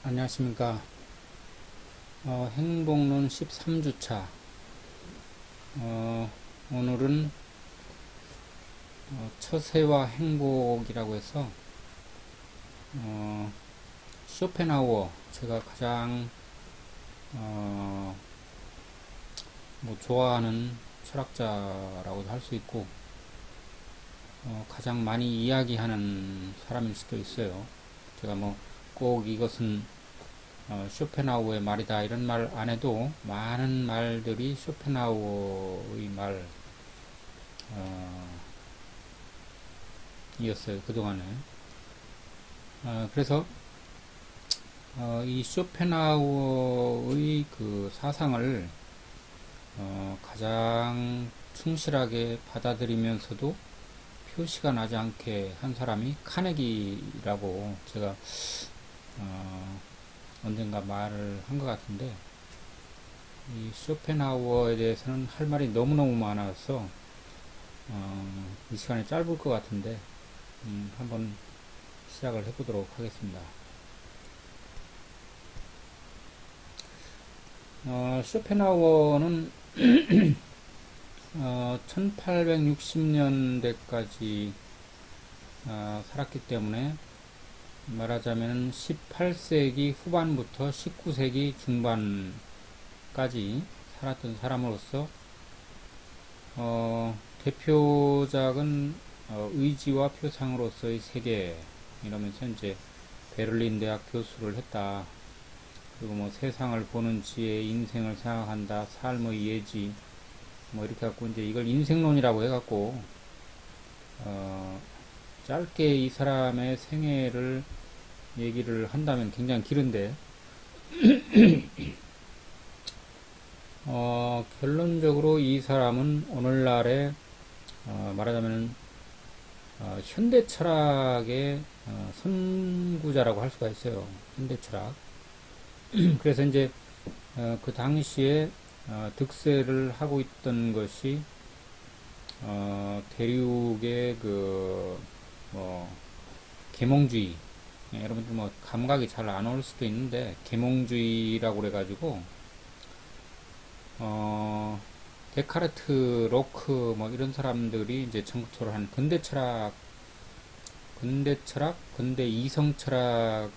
안녕하십니까. 행복론 13주차. 오늘은 처세와 행복이라고 해서 쇼펜하우어, 제가 가장 좋아하는 철학자라고도 할 수 있고 가장 많이 이야기하는 사람일 수도 있어요. 제가 꼭 이것은 쇼펜하우어의 말이다 이런 말 안 해도 많은 말들이 쇼펜하우어의 이었어요, 그동안에. 그래서 이 쇼펜하우어의 그 사상을 가장 충실하게 받아들이면서도 표시가 나지 않게 한 사람이 카네기라고 제가 언젠가 말을 한 것 같은데, 이 쇼펜하우어에 대해서는 할 말이 너무너무 많아서 이 시간이 짧을 것 같은데 한번 시작을 해보도록 하겠습니다. 쇼펜하우어는 1860년대까지 살았기 때문에 말하자면 18세기 후반부터 19세기 중반까지 살았던 사람으로서 대표작은 의지와 표상으로서의 세계 이러면서 이제 베를린 대학 교수를 했다. 그리고 세상을 보는 지혜, 인생을 생각한다, 삶의 예지 이렇게 갖고 이제 이걸 인생론이라고 해갖고 짧게 이 사람의 생애를 얘기를 한다면 굉장히 길은데 결론적으로 이 사람은 오늘날의 말하자면 현대 철학의 선구자라고 할 수가 있어요. 현대 철학. 그래서 이제 그 당시에 득세를 하고 있던 것이 대륙의 계몽주의. 여러분들 감각이 잘 안 올 수도 있는데 계몽주의라고 그래가지고 데카르트, 로크 이런 사람들이 이제 전투를 한 근대 철학, 근대 이성 철학의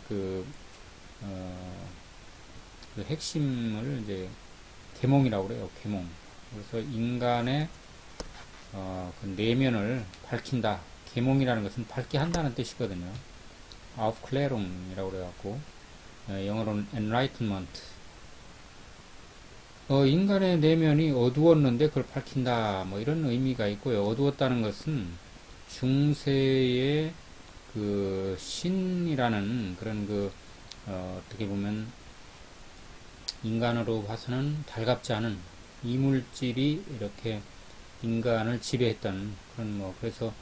그 핵심을 이제 계몽이라고 그래요. 계몽. 그래서 인간의 그 내면을 밝힌다. 계몽이라는 것은 밝게 한다는 뜻이거든요. Aufklärung이라고 그래갖고 영어로는 enlightenment. 인간의 내면이 어두웠는데 그걸 밝힌다. 이런 의미가 있고요. 어두웠다는 것은 중세의 그 신이라는 그런 어떻게 보면 인간으로 봐서는 달갑지 않은 이물질이 이렇게 인간을 지배했던 그런 그래서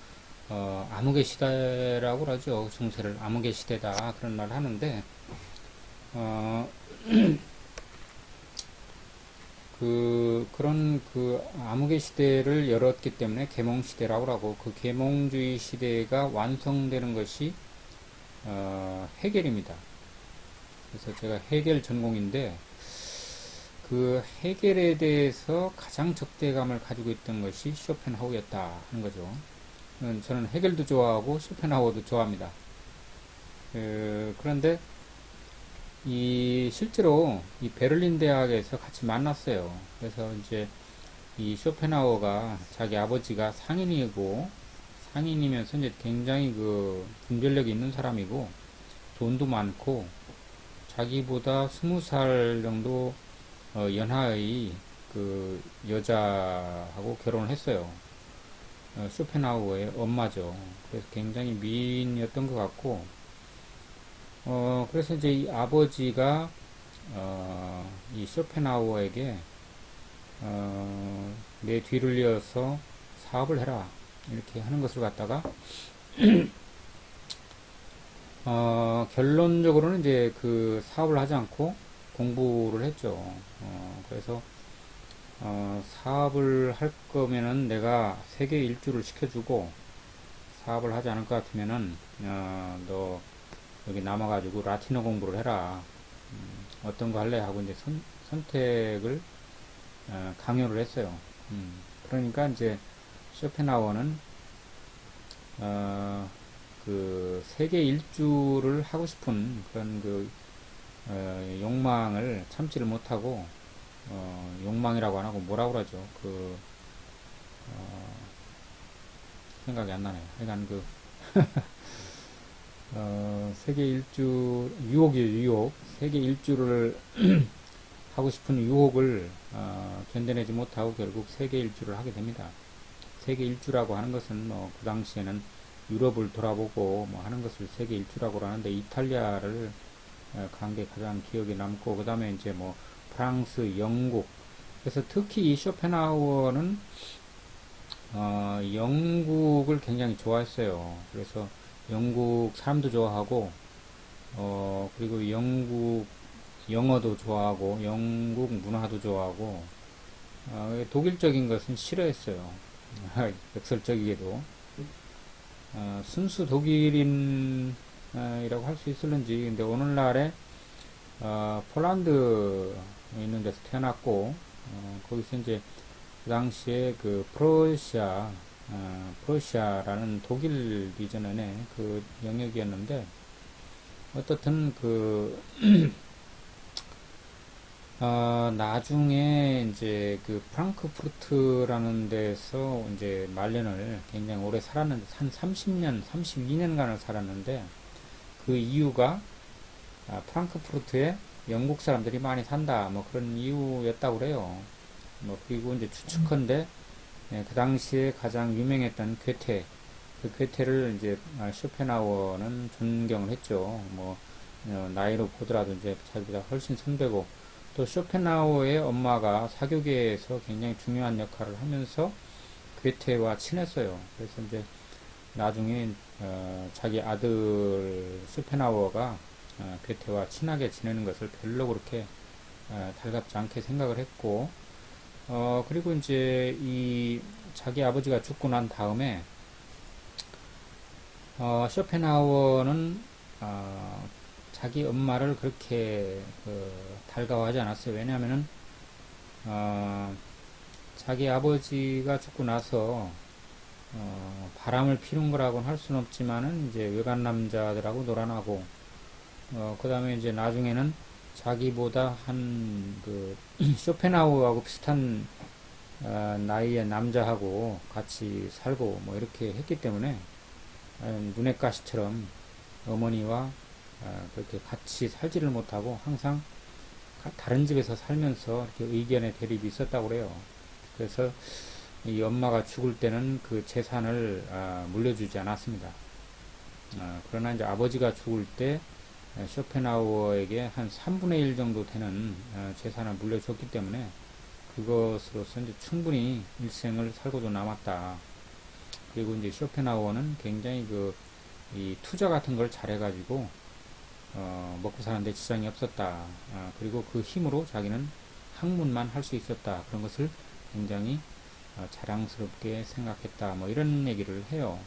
암흑의 시대라고 그러죠. 중세를 암흑의 시대다 그런 말을 하는데 그런 암흑의 시대를 열었기 때문에 계몽 시대라고 하고, 그 계몽주의 시대가 완성되는 것이 헤겔입니다. 그래서 제가 헤겔 전공인데 그 헤겔에 대해서 가장 적대감을 가지고 있던 것이 쇼펜하우어였다 하는 거죠. 저는 헤겔도 좋아하고 쇼펜하우어도 좋아합니다. 그런데 실제로 이 베를린 대학에서 같이 만났어요. 그래서 이제 이 쇼펜하우어가 자기 아버지가 상인이면서 이제 굉장히 분별력이 있는 사람이고 돈도 많고 자기보다 20살 정도 연하의 그 여자하고 결혼을 했어요. 쇼펜하우어의 엄마죠. 그래서 굉장히 미인이었던 것 같고, 그래서 이제 이 아버지가 이 쇼펜하우어에게 내 뒤를 이어서 사업을 해라 이렇게 하는 것을 갖다가 결론적으로는 이제 그 사업을 하지 않고 공부를 했죠. 그래서 사업을 할 거면은 내가 세계 일주를 시켜주고, 사업을 하지 않을 것 같으면은 너 여기 남아가지고 라틴어 공부를 해라. 어떤 거 할래? 하고 이제 선택을 강요를 했어요. 그러니까 이제 쇼펜하우어는 그 세계 일주를 하고 싶은 그런 그 욕망을 참지를 못하고 욕망이라고 안 하고 뭐라 그러죠? 그 생각이 안 나네요. 그러니까 그 세계 일주 유혹이에요. 유혹. 세계 일주를 하고 싶은 유혹을 견뎌내지 못하고 결국 세계 일주를 하게 됩니다. 세계 일주라고 하는 것은 뭐 그 당시에는 유럽을 돌아보고 뭐 하는 것을 세계 일주라고 하는데 이탈리아를 간 게 가장 기억에 남고 그 다음에 이제 뭐 프랑스, 영국 그래서 특히 이 쇼펜하우어는 영국을 굉장히 좋아했어요. 그래서 영국 사람도 좋아하고 그리고 영국 영어도 좋아하고 영국 문화도 좋아하고 독일적인 것은 싫어했어요. 역설적이게도 순수 독일인이라고 할 수 있을런지 근데 오늘날에 폴란드 있는 데서 태어났고 거기서 이제 그 당시에 그 프러시아라는 독일 이전에 그 영역이었는데 어떻든 그 나중에 이제 그 프랑크푸르트라는 데서 이제 말년을 굉장히 오래 살았는데 한 30년, 32년간을 살았는데 그 이유가 프랑크푸르트에 영국 사람들이 많이 산다 뭐 그런 이유였다고 그래요. 뭐 그리고 이제 추측컨대 그 당시에 가장 유명했던 괴테 그 괴테를 이제 쇼펜하우어는 존경을 했죠. 뭐 나이로 보더라도 이제 자기보다 훨씬 선배고 또 쇼펜하우어의 엄마가 사교계에서 굉장히 중요한 역할을 하면서 괴테와 친했어요. 그래서 이제 나중에 자기 아들 쇼펜하우어가 괴테와 친하게 지내는 것을 별로 그렇게 달갑지 않게 생각을 했고 그리고 이제 이 자기 아버지가 죽고 난 다음에 쇼펜하우어는 자기 엄마를 그렇게 달가워하지 않았어요. 왜냐하면은 자기 아버지가 죽고 나서 바람을 피운 거라고는 할 수는 없지만은 이제 외간 남자들하고 놀아나고 그 다음에 이제 나중에는 자기보다 한 그 쇼펜하우어하고 비슷한 나이의 남자하고 같이 살고 뭐 이렇게 했기 때문에 눈엣 가시처럼 어머니와 그렇게 같이 살지를 못하고 항상 다른 집에서 살면서 이렇게 의견의 대립이 있었다고 그래요. 그래서 이 엄마가 죽을 때는 그 재산을 물려주지 않았습니다. 그러나 이제 아버지가 죽을 때 쇼펜하우어에게 한 3분의 1 정도 되는 재산을 물려줬기 때문에 그것으로서 이제 충분히 일생을 살고도 남았다. 그리고 이제 쇼펜하우어는 굉장히 이 투자 같은 걸 잘해가지고 먹고 사는데 지장이 없었다. 그리고 그 힘으로 자기는 학문만 할 수 있었다. 그런 것을 굉장히 자랑스럽게 생각했다. 뭐 이런 얘기를 해요.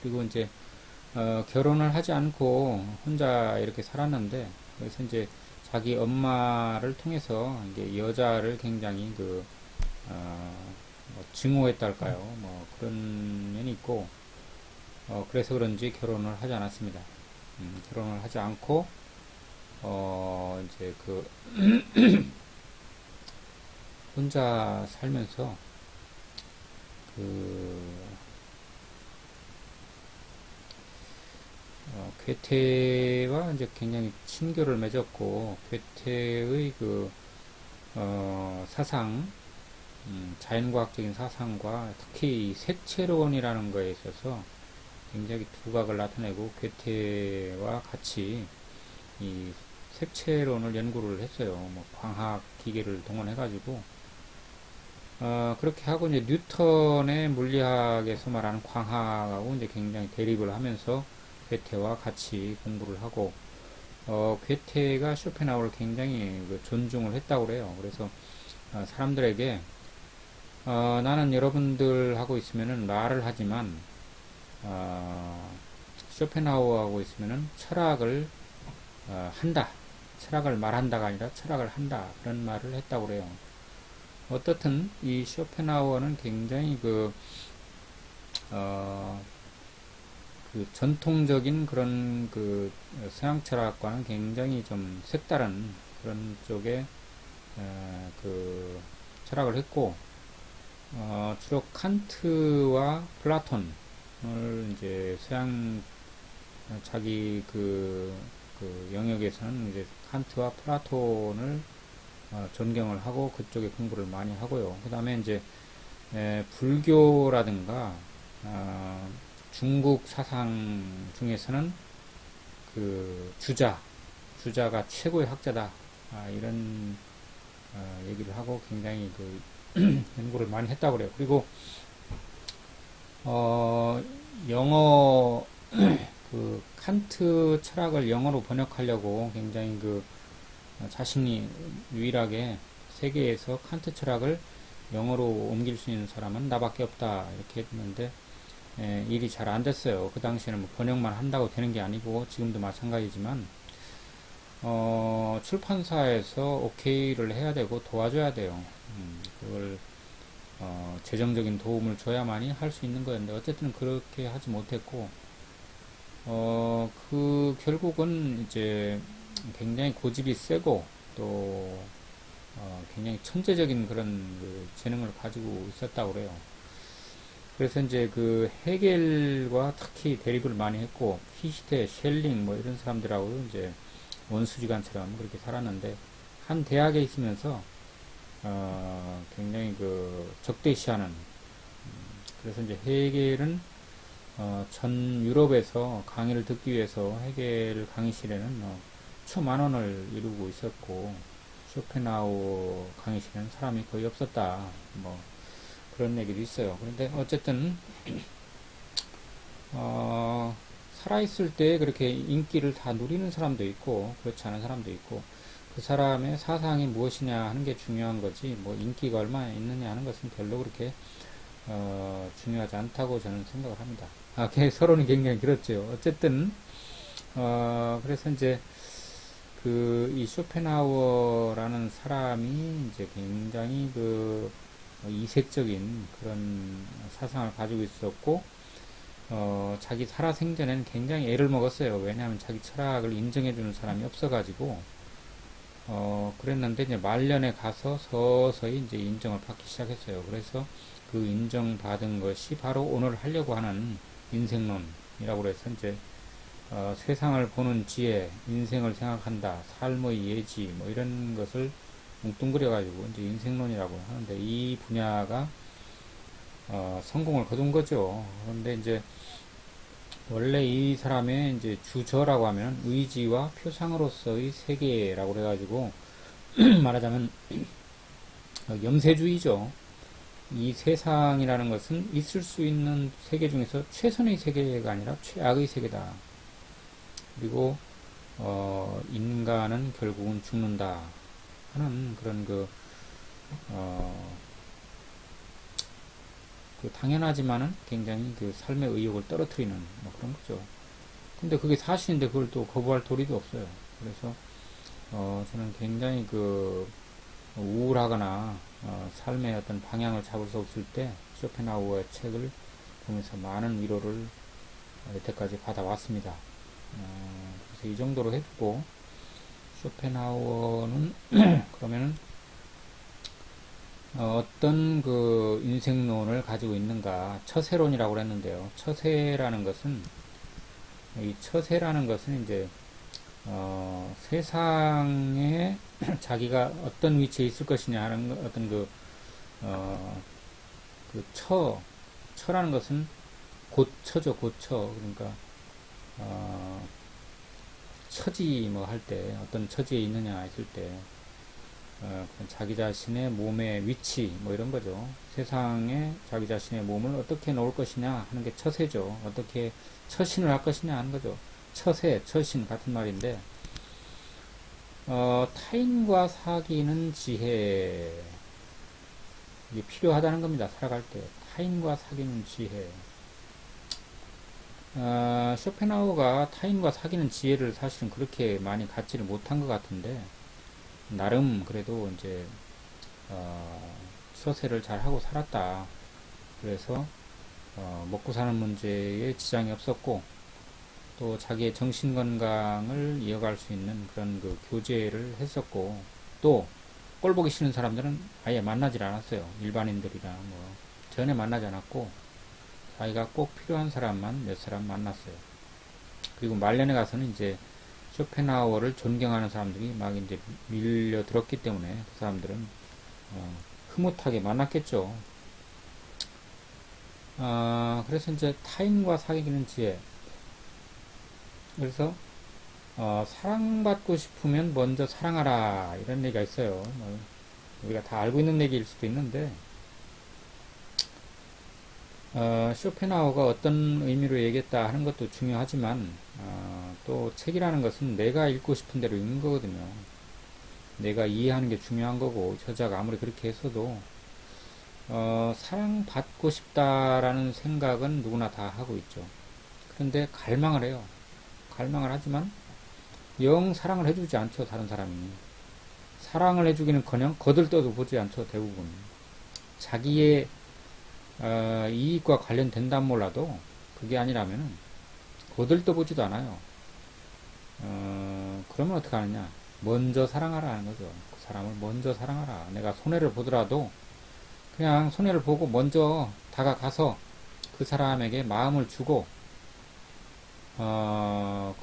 그리고 이제 결혼을 하지 않고 혼자 이렇게 살았는데 그래서 이제 자기 엄마를 통해서 이제 여자를 굉장히 뭐 증오했달까요? 뭐 그런 면이 있고 그래서 그런지 결혼을 하지 않았습니다. 결혼을 하지 않고 이제 혼자 살면서 괴테와 이제 굉장히 친교를 맺었고 괴테의 사상, 자연과학적인 사상과 특히 이 색채론이라는 거에 있어서 굉장히 두각을 나타내고 괴테와 같이 이 색채론을 연구를 했어요. 뭐 광학 기계를 동원해가지고 그렇게 하고 이제 뉴턴의 물리학에서 말하는 광학하고 이제 굉장히 대립을 하면서 괴테와 같이 공부를 하고 괴테가 쇼펜하우어를 굉장히 존중을 했다고 그래요. 그래서 사람들에게 나는 여러분들 하고 있으면은 말을 하지만 쇼펜하우어하고 있으면은 철학을 한다. 철학을 말한다가 아니라 철학을 한다. 그런 말을 했다고 그래요. 어떻든 이 쇼펜하우어는 굉장히 그 전통적인 그런 그 서양 철학과는 굉장히 좀 색다른 그런 쪽의 그 철학을 했고, 주로 칸트와 플라톤을 이제 서양 자기 그 영역에서는 이제 칸트와 플라톤을 존경을 하고 그쪽에 공부를 많이 하고요. 그 다음에 이제 불교라든가 중국 사상 중에서는 그 주자가 최고의 학자다, 이런 얘기를 하고 굉장히 그 연구를 많이 했다고 그래요. 그리고 영어 그 칸트 철학을 영어로 번역하려고 굉장히 그 자신이 유일하게 세계에서 칸트 철학을 영어로 옮길 수 있는 사람은 나밖에 없다, 이렇게 했는데 일이 잘 안 됐어요. 그 당시에는 뭐 번역만 한다고 되는 게 아니고 지금도 마찬가지지만 출판사에서 오케이를 해야 되고 도와줘야 돼요. 그걸 재정적인 도움을 줘야만이 할 수 있는 거였는데 어쨌든 그렇게 하지 못했고, 결국은 이제 굉장히 고집이 세고 또 굉장히 천재적인 그런 그 재능을 가지고 있었다고 그래요. 그래서 이제 그 헤겔과 특히 대립을 많이 했고, 피시테, 셸링 뭐 이런 사람들하고 이제 원수지간처럼 그렇게 살았는데, 한 대학에 있으면서 굉장히 그 적대시하는, 그래서 이제 헤겔은 전 유럽에서 강의를 듣기 위해서 헤겔 강의실에는 초만원을 이루고 있었고, 쇼펜하우어 강의실에는 사람이 거의 없었다, 뭐 그런 얘기도 있어요. 그런데 어쨌든 살아있을 때 그렇게 인기를 다 누리는 사람도 있고 그렇지 않은 사람도 있고, 그 사람의 사상이 무엇이냐 하는 게 중요한 거지, 뭐 인기가 얼마나 있느냐 하는 것은 별로 그렇게 중요하지 않다고 저는 생각을 합니다. 서론이 굉장히 길었죠. 어쨌든 그래서 이제 이 쇼펜하우어라는 사람이 이제 굉장히 이색적인 그런 사상을 가지고 있었고, 자기 살아생전에는 굉장히 애를 먹었어요. 왜냐하면 자기 철학을 인정해주는 사람이 없어가지고, 그랬는데 이제 말년에 가서 서서히 이제 인정을 받기 시작했어요. 그래서 그 인정받은 것이 바로 오늘 하려고 하는 인생론이라고 해서 이제 세상을 보는 지혜, 인생을 생각한다, 삶의 예지, 뭐 이런 것을 뭉뚱그려가지고 이제 인생론이라고 하는데, 이 분야가 성공을 거둔 거죠. 그런데 이제 원래 이 사람의 이제 주저라고 하면 의지와 표상으로서의 세계라고 그래가지고 말하자면 염세주의죠. 이 세상이라는 것은 있을 수 있는 세계 중에서 최선의 세계가 아니라 최악의 세계다. 그리고 인간은 결국은 죽는다 하는 그런 당연하지만은 굉장히 그 삶의 의욕을 떨어뜨리는 뭐 그런 거죠. 근데 그게 사실인데 그걸 또 거부할 도리도 없어요. 그래서 저는 굉장히 우울하거나 삶의 어떤 방향을 잡을 수 없을 때 쇼펜하우어의 책을 보면서 많은 위로를 여태까지 받아왔습니다. 그래서 이 정도로 해두고, 쇼펜하우어는 그러면은 어떤 그 인생론을 가지고 있는가, 처세론이라고 그랬는데요. 이 처세라는 것은 이제 세상에 자기가 어떤 위치에 있을 것이냐 하는 어떤 처라는 것은 고처죠, 고처. 그러니까 처지 뭐 할 때, 어떤 처지에 있느냐 했을 때, 자기 자신의 몸의 위치 뭐 이런 거죠. 세상에 자기 자신의 몸을 어떻게 놓을 것이냐 하는 게 처세죠. 어떻게 처신을 할 것이냐 하는 거죠. 처세, 처신 같은 말인데, 타인과 사귀는 지혜, 이게 필요하다는 겁니다. 살아갈 때 타인과 사귀는 지혜. 쇼펜하우어가 타인과 사귀는 지혜를 사실은 그렇게 많이 갖지를 못한 것 같은데, 나름 그래도 이제, 서세를 잘 하고 살았다. 그래서, 먹고 사는 문제에 지장이 없었고, 또 자기의 정신 건강을 이어갈 수 있는 그런 그 교제를 했었고, 또, 꼴 보기 싫은 사람들은 아예 만나질 않았어요. 일반인들이랑 뭐, 전혀 만나지 않았고, 자기가 꼭 필요한 사람만 몇 사람 만났어요. 그리고 말년에 가서는 이제 쇼펜하우어를 존경하는 사람들이 막 이제 밀려들었기 때문에 그 사람들은 흐뭇하게 만났겠죠. 그래서 이제 타인과 사귀는 지혜. 그래서 사랑받고 싶으면 먼저 사랑하라 이런 얘기가 있어요. 뭐 우리가 다 알고 있는 얘기일 수도 있는데 쇼펜하우어가 어떤 의미로 얘기했다 하는 것도 중요하지만 또 책이라는 것은 내가 읽고 싶은 대로 읽는 거거든요. 내가 이해하는 게 중요한 거고 저자가 아무리 그렇게 했어도 사랑받고 싶다라는 생각은 누구나 다 하고 있죠. 그런데 갈망을 해요. 갈망을 하지만 영 사랑을 해주지 않죠. 다른 사람이. 사랑을 해주기는커녕 거들떠도 보지 않죠. 대부분. 자기의 이익과 관련된단 몰라도 그게 아니라면 거들떠보지도 않아요. 그러면 어떻게 하느냐? 먼저 사랑하라 하는 거죠. 그 사람을 먼저 사랑하라. 내가 손해를 보더라도 그냥 손해를 보고 먼저 다가가서 그 사람에게 마음을 주고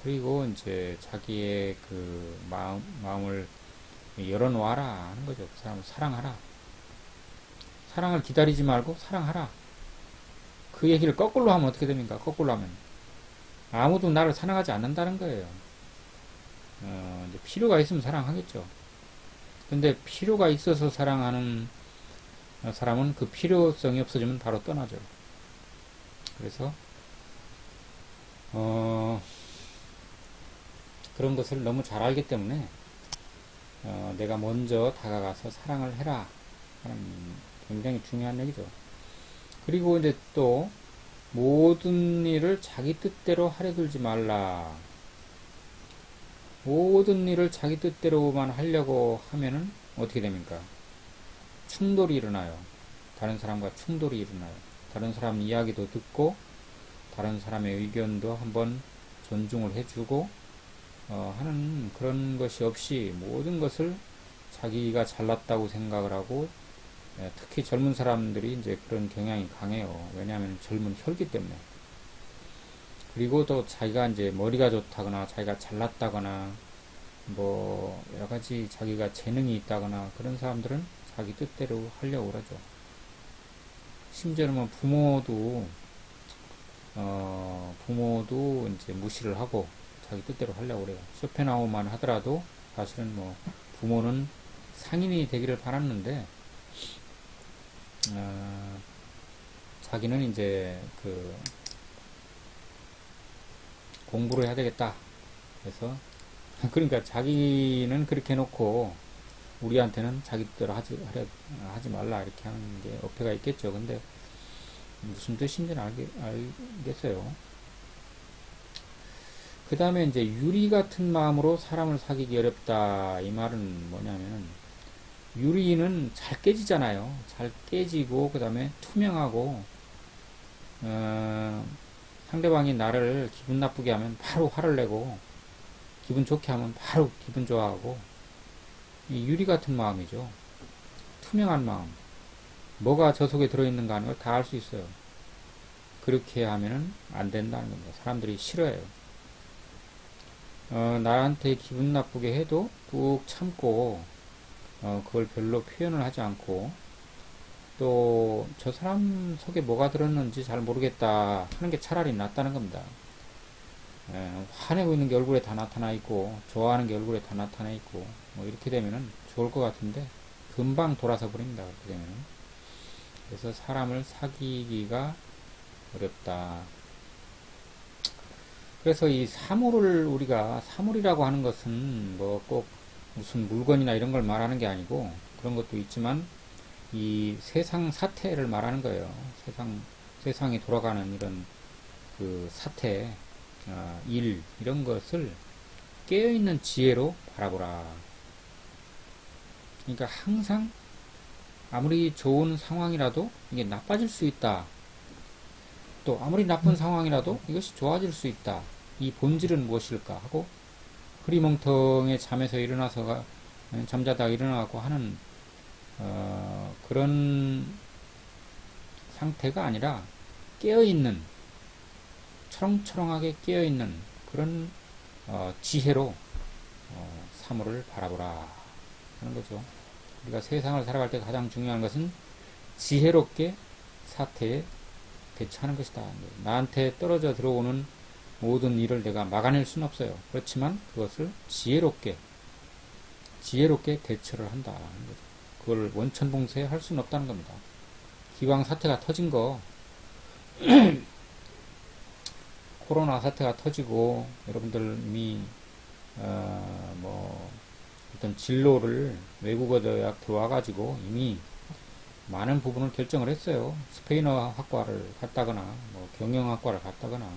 그리고 이제 자기의 그 마음을 열어놓아라 하는 거죠. 그 사람을 사랑하라. 사랑을 기다리지 말고 사랑하라. 그 얘기를 거꾸로 하면 어떻게 됩니까? 거꾸로 하면 아무도 나를 사랑하지 않는다는 거예요. 이제 필요가 있으면 사랑하겠죠. 근데 필요가 있어서 사랑하는 사람은 그 필요성이 없어지면 바로 떠나죠. 그래서 그런 것을 너무 잘 알기 때문에 내가 먼저 다가가서 사랑을 해라 하는 굉장히 중요한 얘기죠. 그리고 이제 또 모든 일을 자기 뜻대로 하려 들지 말라. 모든 일을 자기 뜻대로만 하려고 하면은 어떻게 됩니까? 충돌이 일어나요. 다른 사람과 충돌이 일어나요. 다른 사람 이야기도 듣고 다른 사람의 의견도 한번 존중을 해주고 하는 그런 것이 없이 모든 것을 자기가 잘났다고 생각을 하고 특히 젊은 사람들이 이제 그런 경향이 강해요. 왜냐하면 젊은 혈기 때문에. 그리고 또 자기가 이제 머리가 좋다거나 자기가 잘났다거나 뭐 여러 가지 자기가 재능이 있다거나 그런 사람들은 자기 뜻대로 하려고 그러죠. 심지어는 뭐 부모도 이제 무시를 하고 자기 뜻대로 하려고 그래요. 쇼펜하우어만 하더라도 사실은 뭐 부모는 상인이 되기를 바랐는데 자기는 이제 그 공부를 해야 되겠다. 그래서 그러니까 자기는 그렇게 해놓고 우리한테는 자기 뜻대로 하지 말라 이렇게 하는 게 어폐가 있겠죠. 근데 무슨 뜻인지는 알겠어요. 그 다음에 이제 유리 같은 마음으로 사람을 사귀기 어렵다. 이 말은 뭐냐면 유리는 잘 깨지잖아요. 잘 깨지고 그 다음에 투명하고 상대방이 나를 기분 나쁘게 하면 바로 화를 내고 기분 좋게 하면 바로 기분 좋아하고 이 유리 같은 마음이죠. 투명한 마음. 뭐가 저 속에 들어있는가 하는 걸 다 알 수 있어요. 그렇게 하면은 안 된다는 겁니다. 사람들이 싫어해요. 나한테 기분 나쁘게 해도 꾹 참고 그걸 별로 표현을 하지 않고 또 저 사람 속에 뭐가 들었는지 잘 모르겠다 하는 게 차라리 낫다는 겁니다. 화내고 있는 게 얼굴에 다 나타나 있고 좋아하는 게 얼굴에 다 나타나 있고 뭐 이렇게 되면은 좋을 것 같은데 금방 돌아서 버립니다. 그렇게 되면은. 그래서 사람을 사귀기가 어렵다. 그래서 이 우리가 사물이라고 하는 것은 뭐 꼭 무슨 물건이나 이런 걸 말하는 게 아니고 그런 것도 있지만 이 세상 사태를 말하는 거예요. 세상이 돌아가는 이런 그 사태, 일, 이런 것을 깨어있는 지혜로 바라보라. 그러니까 항상 아무리 좋은 상황이라도 이게 나빠질 수 있다. 또 아무리 나쁜 상황이라도 이것이 좋아질 수 있다. 이 본질은 무엇일까 하고 흐리멍텅에 잠에서 일어나서 잠자다가 일어나고 하는 그런 상태가 아니라 깨어있는, 초롱초롱하게 깨어있는 그런 지혜로 사물을 바라보라 하는 거죠. 우리가 세상을 살아갈 때 가장 중요한 것은 지혜롭게 사태에 대처하는 것이다. 나한테 떨어져 들어오는 모든 일을 내가 막아낼 수는 없어요. 그렇지만 그것을 지혜롭게 대처를 한다는 거죠. 그걸 원천봉쇄 할 수는 없다는 겁니다. 기왕 사태가 터진 거, 코로나 사태가 터지고 여러분들 이미 어떤 진로를 외국어 대학 들어와가지고 이미 많은 부분을 결정을 했어요. 스페인어 학과를 갔다거나 경영학과를 갔다거나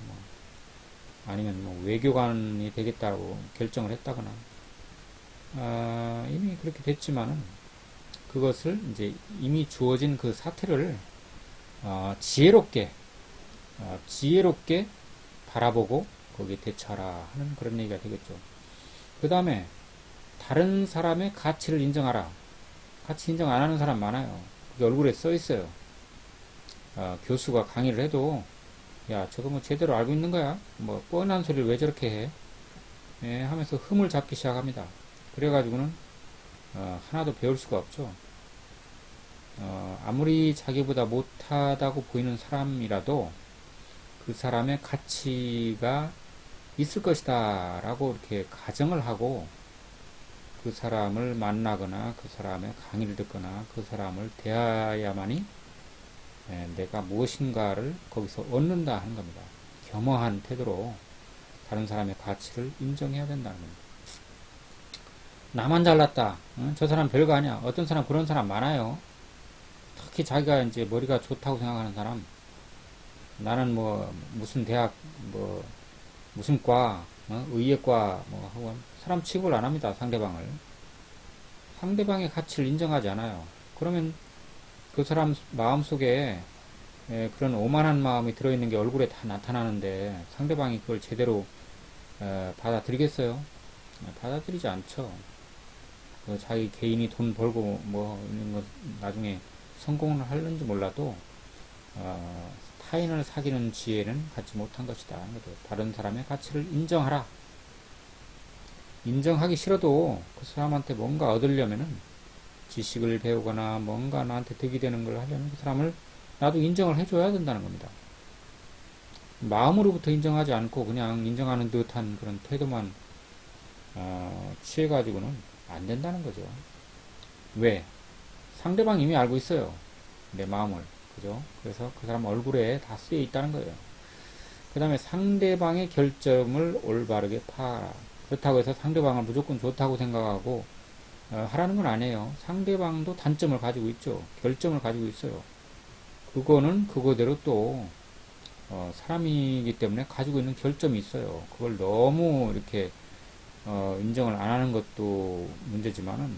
아니면 외교관이 되겠다고 결정을 했다거나 이미 그렇게 됐지만은 그것을 이제 이미 주어진 그 사태를 지혜롭게 바라보고 거기에 대처하라 하는 그런 얘기가 되겠죠. 그 다음에 다른 사람의 가치를 인정하라. 가치 인정 안 하는 사람 많아요. 그게 얼굴에 써 있어요. 교수가 강의를 해도 야 저거 뭐 제대로 알고 있는 거야? 뭐 뻔한 소리를 왜 저렇게 해? 예, 하면서 흠을 잡기 시작합니다. 그래가지고는 하나도 배울 수가 없죠. 아무리 자기보다 못하다고 보이는 사람이라도 그 사람의 가치가 있을 것이다 라고 이렇게 가정을 하고 그 사람을 만나거나 그 사람의 강의를 듣거나 그 사람을 대해야만이 내가 무엇인가를 거기서 얻는다 하는 겁니다. 겸허한 태도로 다른 사람의 가치를 인정해야 된다는 겁니다. 나만 잘났다. 저 사람 별거 아니야. 어떤 사람 그런 사람 많아요. 특히 자기가 이제 머리가 좋다고 생각하는 사람. 나는 무슨 대학 무슨 과 의예과 하고 사람 취급을 안 합니다. 상대방의 가치를 인정하지 않아요. 그러면 그 사람 마음속에 그런 오만한 마음이 들어있는 게 얼굴에 다 나타나는데 상대방이 그걸 제대로 받아들이겠어요? 받아들이지 않죠. 자기 개인이 돈 벌고 이런 거 나중에 성공을 하는지 몰라도 타인을 사귀는 지혜는 갖지 못한 것이다. 다른 사람의 가치를 인정하라. 인정하기 싫어도 그 사람한테 뭔가 얻으려면은 지식을 배우거나 뭔가 나한테 득이 되는 걸 하려면 그 사람을 나도 인정을 해줘야 된다는 겁니다. 마음으로부터 인정하지 않고 그냥 인정하는 듯한 그런 태도만 취해가지고는 안 된다는 거죠. 왜? 상대방이 이미 알고 있어요. 내 마음을. 그죠? 그래서 그 사람 얼굴에 다 쓰여 있다는 거예요. 그 다음에 상대방의 결점을 올바르게 파악하라. 그렇다고 해서 상대방을 무조건 좋다고 생각하고 하라는 건 아니에요. 상대방도 단점을 가지고 있죠. 결점을 가지고 있어요. 그거는 그거대로 또 사람이기 때문에 가지고 있는 결점이 있어요. 그걸 너무 이렇게 인정을 안 하는 것도 문제지만은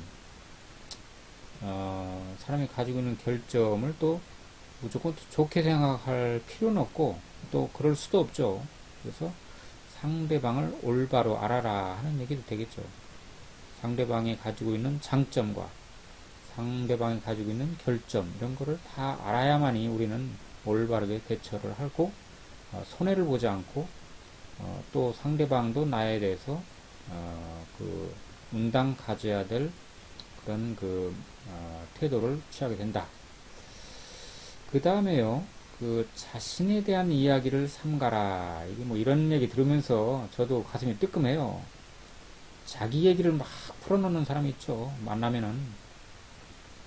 사람이 가지고 있는 결점을 또 무조건 좋게 생각할 필요는 없고 또 그럴 수도 없죠. 그래서 상대방을 올바로 알아라 하는 얘기도 되겠죠. 상대방이 가지고 있는 장점과 상대방이 가지고 있는 결점 이런 거를 다 알아야만이 우리는 올바르게 대처를 하고 손해를 보지 않고 또 상대방도 나에 대해서 응당 가져야 될 그런 태도를 취하게 된다. 그 다음에요, 자신에 대한 이야기를 삼가라. 이게 이런 얘기 들으면서 저도 가슴이 뜨끔해요. 자기 얘기를 막 풀어놓는 사람이 있죠. 만나면은.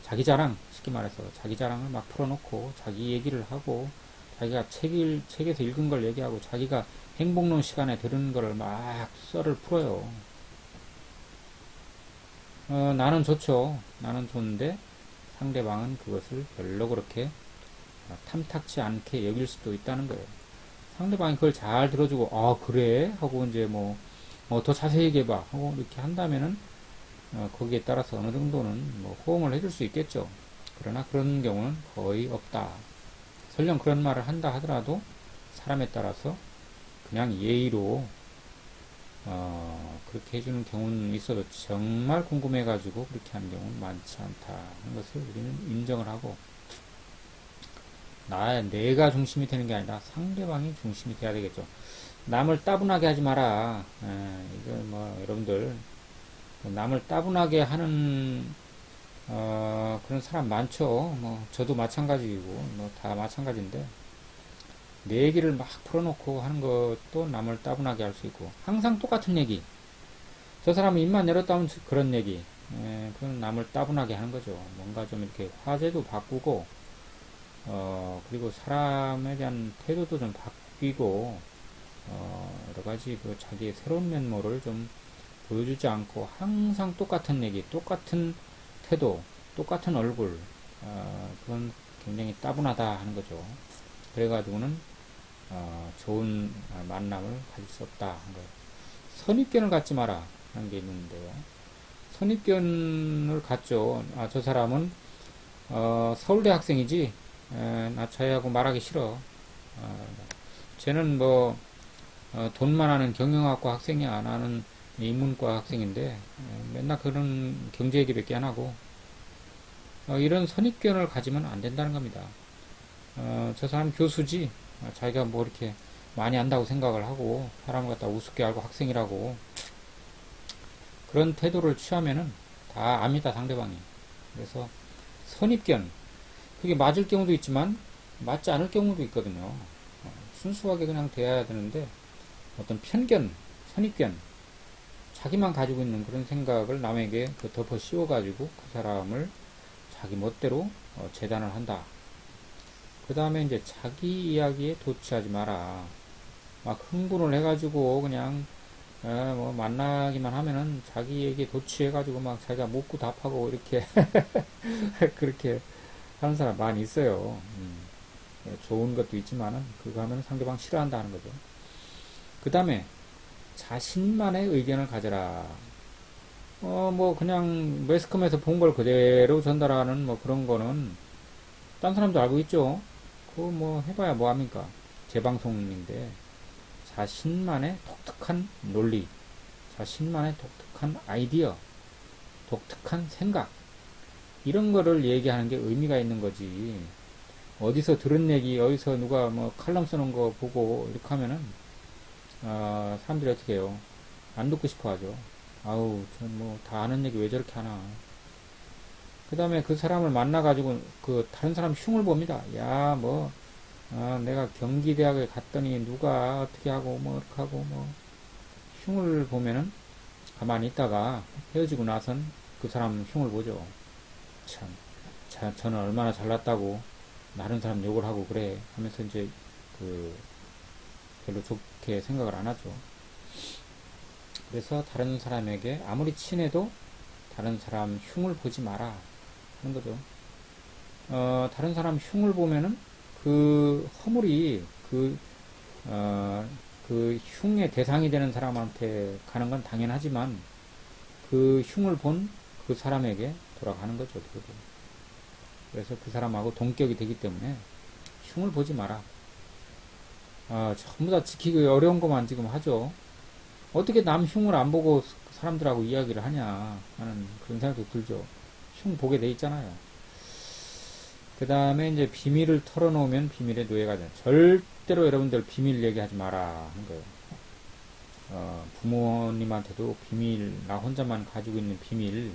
자기 자랑, 쉽게 말해서 자기 자랑을 막 풀어놓고 자기 얘기를 하고 자기가 책에서 읽은 걸 얘기하고 자기가 행복론 시간에 들은 거를 막 썰을 풀어요. 나는 좋죠. 나는 좋은데 상대방은 그것을 별로 그렇게 탐탁치 않게 여길 수도 있다는 거예요. 상대방이 그걸 잘 들어주고, 아, 그래? 하고 이제 뭐, 더 자세히 얘기해봐. 하고 이렇게 한다면은, 거기에 따라서 어느 정도는 뭐 호응을 해줄 수 있겠죠. 그러나 그런 경우는 거의 없다. 설령 그런 말을 한다 하더라도 사람에 따라서 그냥 예의로 그렇게 해주는 경우는 있어도 정말 궁금해가지고 그렇게 하는 경우는 많지 않다 하는 것을 우리는 인정을 하고, 내가 중심이 되는 게 아니라 상대방이 중심이 돼야 되겠죠. 남을 따분하게 하지 마라. 이거 뭐 여러분들 남을 따분하게 하는 그런 사람 많죠. 뭐 저도 마찬가지이고 뭐 다 마찬가지인데, 내 얘기를 막 풀어놓고 하는 것도 남을 따분하게 할 수 있고, 항상 똑같은 얘기, 저 사람은 입만 열었다 하면 그런 얘기, 그건 남을 따분하게 하는 거죠. 뭔가 좀 이렇게 화제도 바꾸고, 그리고 사람에 대한 태도도 좀 바뀌고, 여러 가지 그 자기의 새로운 면모를 좀 보여주지 않고 항상 똑같은 얘기, 똑같은 태도, 똑같은 얼굴, 그건 굉장히 따분하다 하는 거죠. 그래가지고는 좋은 만남을 가질 수 없다 하는 거예요. 선입견을 갖지 마라 하는 게 있는데요. 선입견을 갖죠. 저 사람은 서울대 학생이지, 나 저애하고 말하기 싫어. 쟤는 뭐 돈만 하는 경영학과 학생이야. 나는 인문과 학생인데 맨날 그런 경제 얘기밖에 안 하고, 이런 선입견을 가지면 안 된다는 겁니다. 저 사람 교수지, 자기가 뭐 이렇게 많이 안다고 생각을 하고 사람을 갖다 우습게 알고 학생이라고, 그런 태도를 취하면은 다 압니다, 상대방이. 그래서 선입견, 그게 맞을 경우도 있지만 맞지 않을 경우도 있거든요. 순수하게 그냥 대해야 되는데, 어떤 편견, 선입견, 자기만 가지고 있는 그런 생각을 남에게 덮어 씌워가지고 그 사람을 자기 멋대로 재단을 한다. 그 다음에 이제 자기 이야기에 도취하지 마라. 막 흥분을 해가지고 그냥 뭐 만나기만 하면은 자기 얘기에 도취해가지고 막 자기가 묻고 답하고 이렇게 그렇게 하는 사람 많이 있어요. 좋은 것도 있지만은 그거 하면 상대방 싫어한다는 거죠. 그 다음에 자신만의 의견을 가져라. 뭐 그냥 매스컴에서 본 걸 그대로 전달하는 뭐 그런 거는 딴 사람도 알고 있죠. 그거 뭐 해봐야 뭐합니까? 재방송인데, 자신만의 독특한 논리, 자신만의 독특한 아이디어, 독특한 생각, 이런 거를 얘기하는 게 의미가 있는 거지. 어디서 들은 얘기, 어디서 누가 뭐 칼럼 쓰는 거 보고 이렇게 하면은 사람들이 어떻게 해요? 안 듣고 싶어 하죠. 아우, 전 뭐 다 아는 얘기 왜 저렇게 하나. 그 다음에 그 사람을 만나가지고 그 다른 사람 흉을 봅니다. 야, 뭐, 내가 경기대학에 갔더니 누가 어떻게 하고 뭐 이렇게 하고 뭐 흉을 보면은 가만히 있다가 헤어지고 나선 그 사람 흉을 보죠. 참, 저는 얼마나 잘났다고 다른 사람 욕을 하고 그래 하면서 이제 그 별로 좋게 생각을 안 하죠. 그래서 다른 사람에게 아무리 친해도 다른 사람 흉을 보지 마라 하는 거죠. 다른 사람 흉을 보면은 그 허물이 그 흉의 대상이 되는 사람한테 가는 건 당연하지만 그 흉을 본 그 사람에게 돌아가는 거죠. 그래서 그 사람하고 동격이 되기 때문에 흉을 보지 마라. 전부 다 지키기 어려운 것만 지금 하죠. 어떻게 남 흉을 안 보고 사람들하고 이야기를 하냐 하는 그런 생각도 들죠. 흉 보게 돼 있잖아요. 그 다음에 이제 비밀을 털어놓으면 비밀의 노예가 돼. 절대로 여러분들 비밀 얘기하지 마라 하는 거예요. 부모님한테도 비밀, 나 혼자만 가지고 있는 비밀,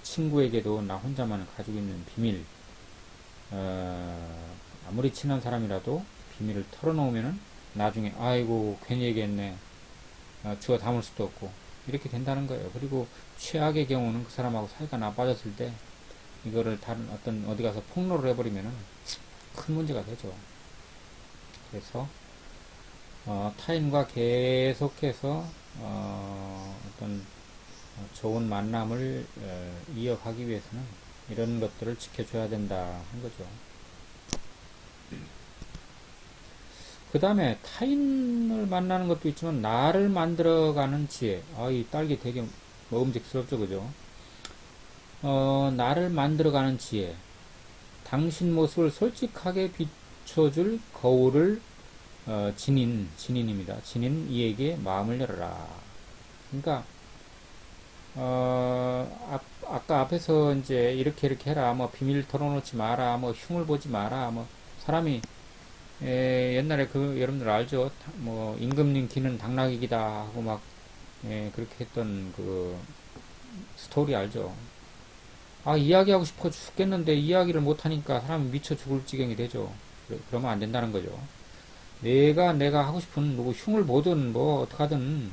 친구에게도 나 혼자만 가지고 있는 비밀, 아무리 친한 사람이라도 비밀을 털어놓으면은 나중에 아이고 괜히 얘기했네, 주워 담을 수도 없고 이렇게 된다는 거예요. 그리고 최악의 경우는 그 사람하고 사이가 나빠졌을 때 이거를 다른 어디 가서 폭로를 해버리면은 큰 문제가 되죠. 그래서 타인과 계속해서 어떤 좋은 만남을 이어가기 위해서는 이런 것들을 지켜줘야 된다 한 거죠. 그 다음에 타인을 만나는 것도 있지만 나를 만들어가는 지혜. 이 딸기 되게 먹음직스럽죠, 그죠? 나를 만들어가는 지혜. 당신 모습을 솔직하게 비춰줄 거울을 진인입니다. 진인 이에게 마음을 열어라. 그러니까 아까 앞에서 이제 이렇게 해라, 뭐 비밀 털어놓지 마라, 뭐 흉을 보지 마라, 뭐 사람이 옛날에 여러분들 알죠? 뭐 임금님 기는 당나귀기다 하고 막 그렇게 했던 그 스토리 알죠? 이야기하고 싶어 죽겠는데 이야기를 못하니까 사람이 미쳐 죽을 지경이 되죠. 그러면 안 된다는 거죠. 내가 하고 싶은 뭐 흉을 보든 뭐 어떡하든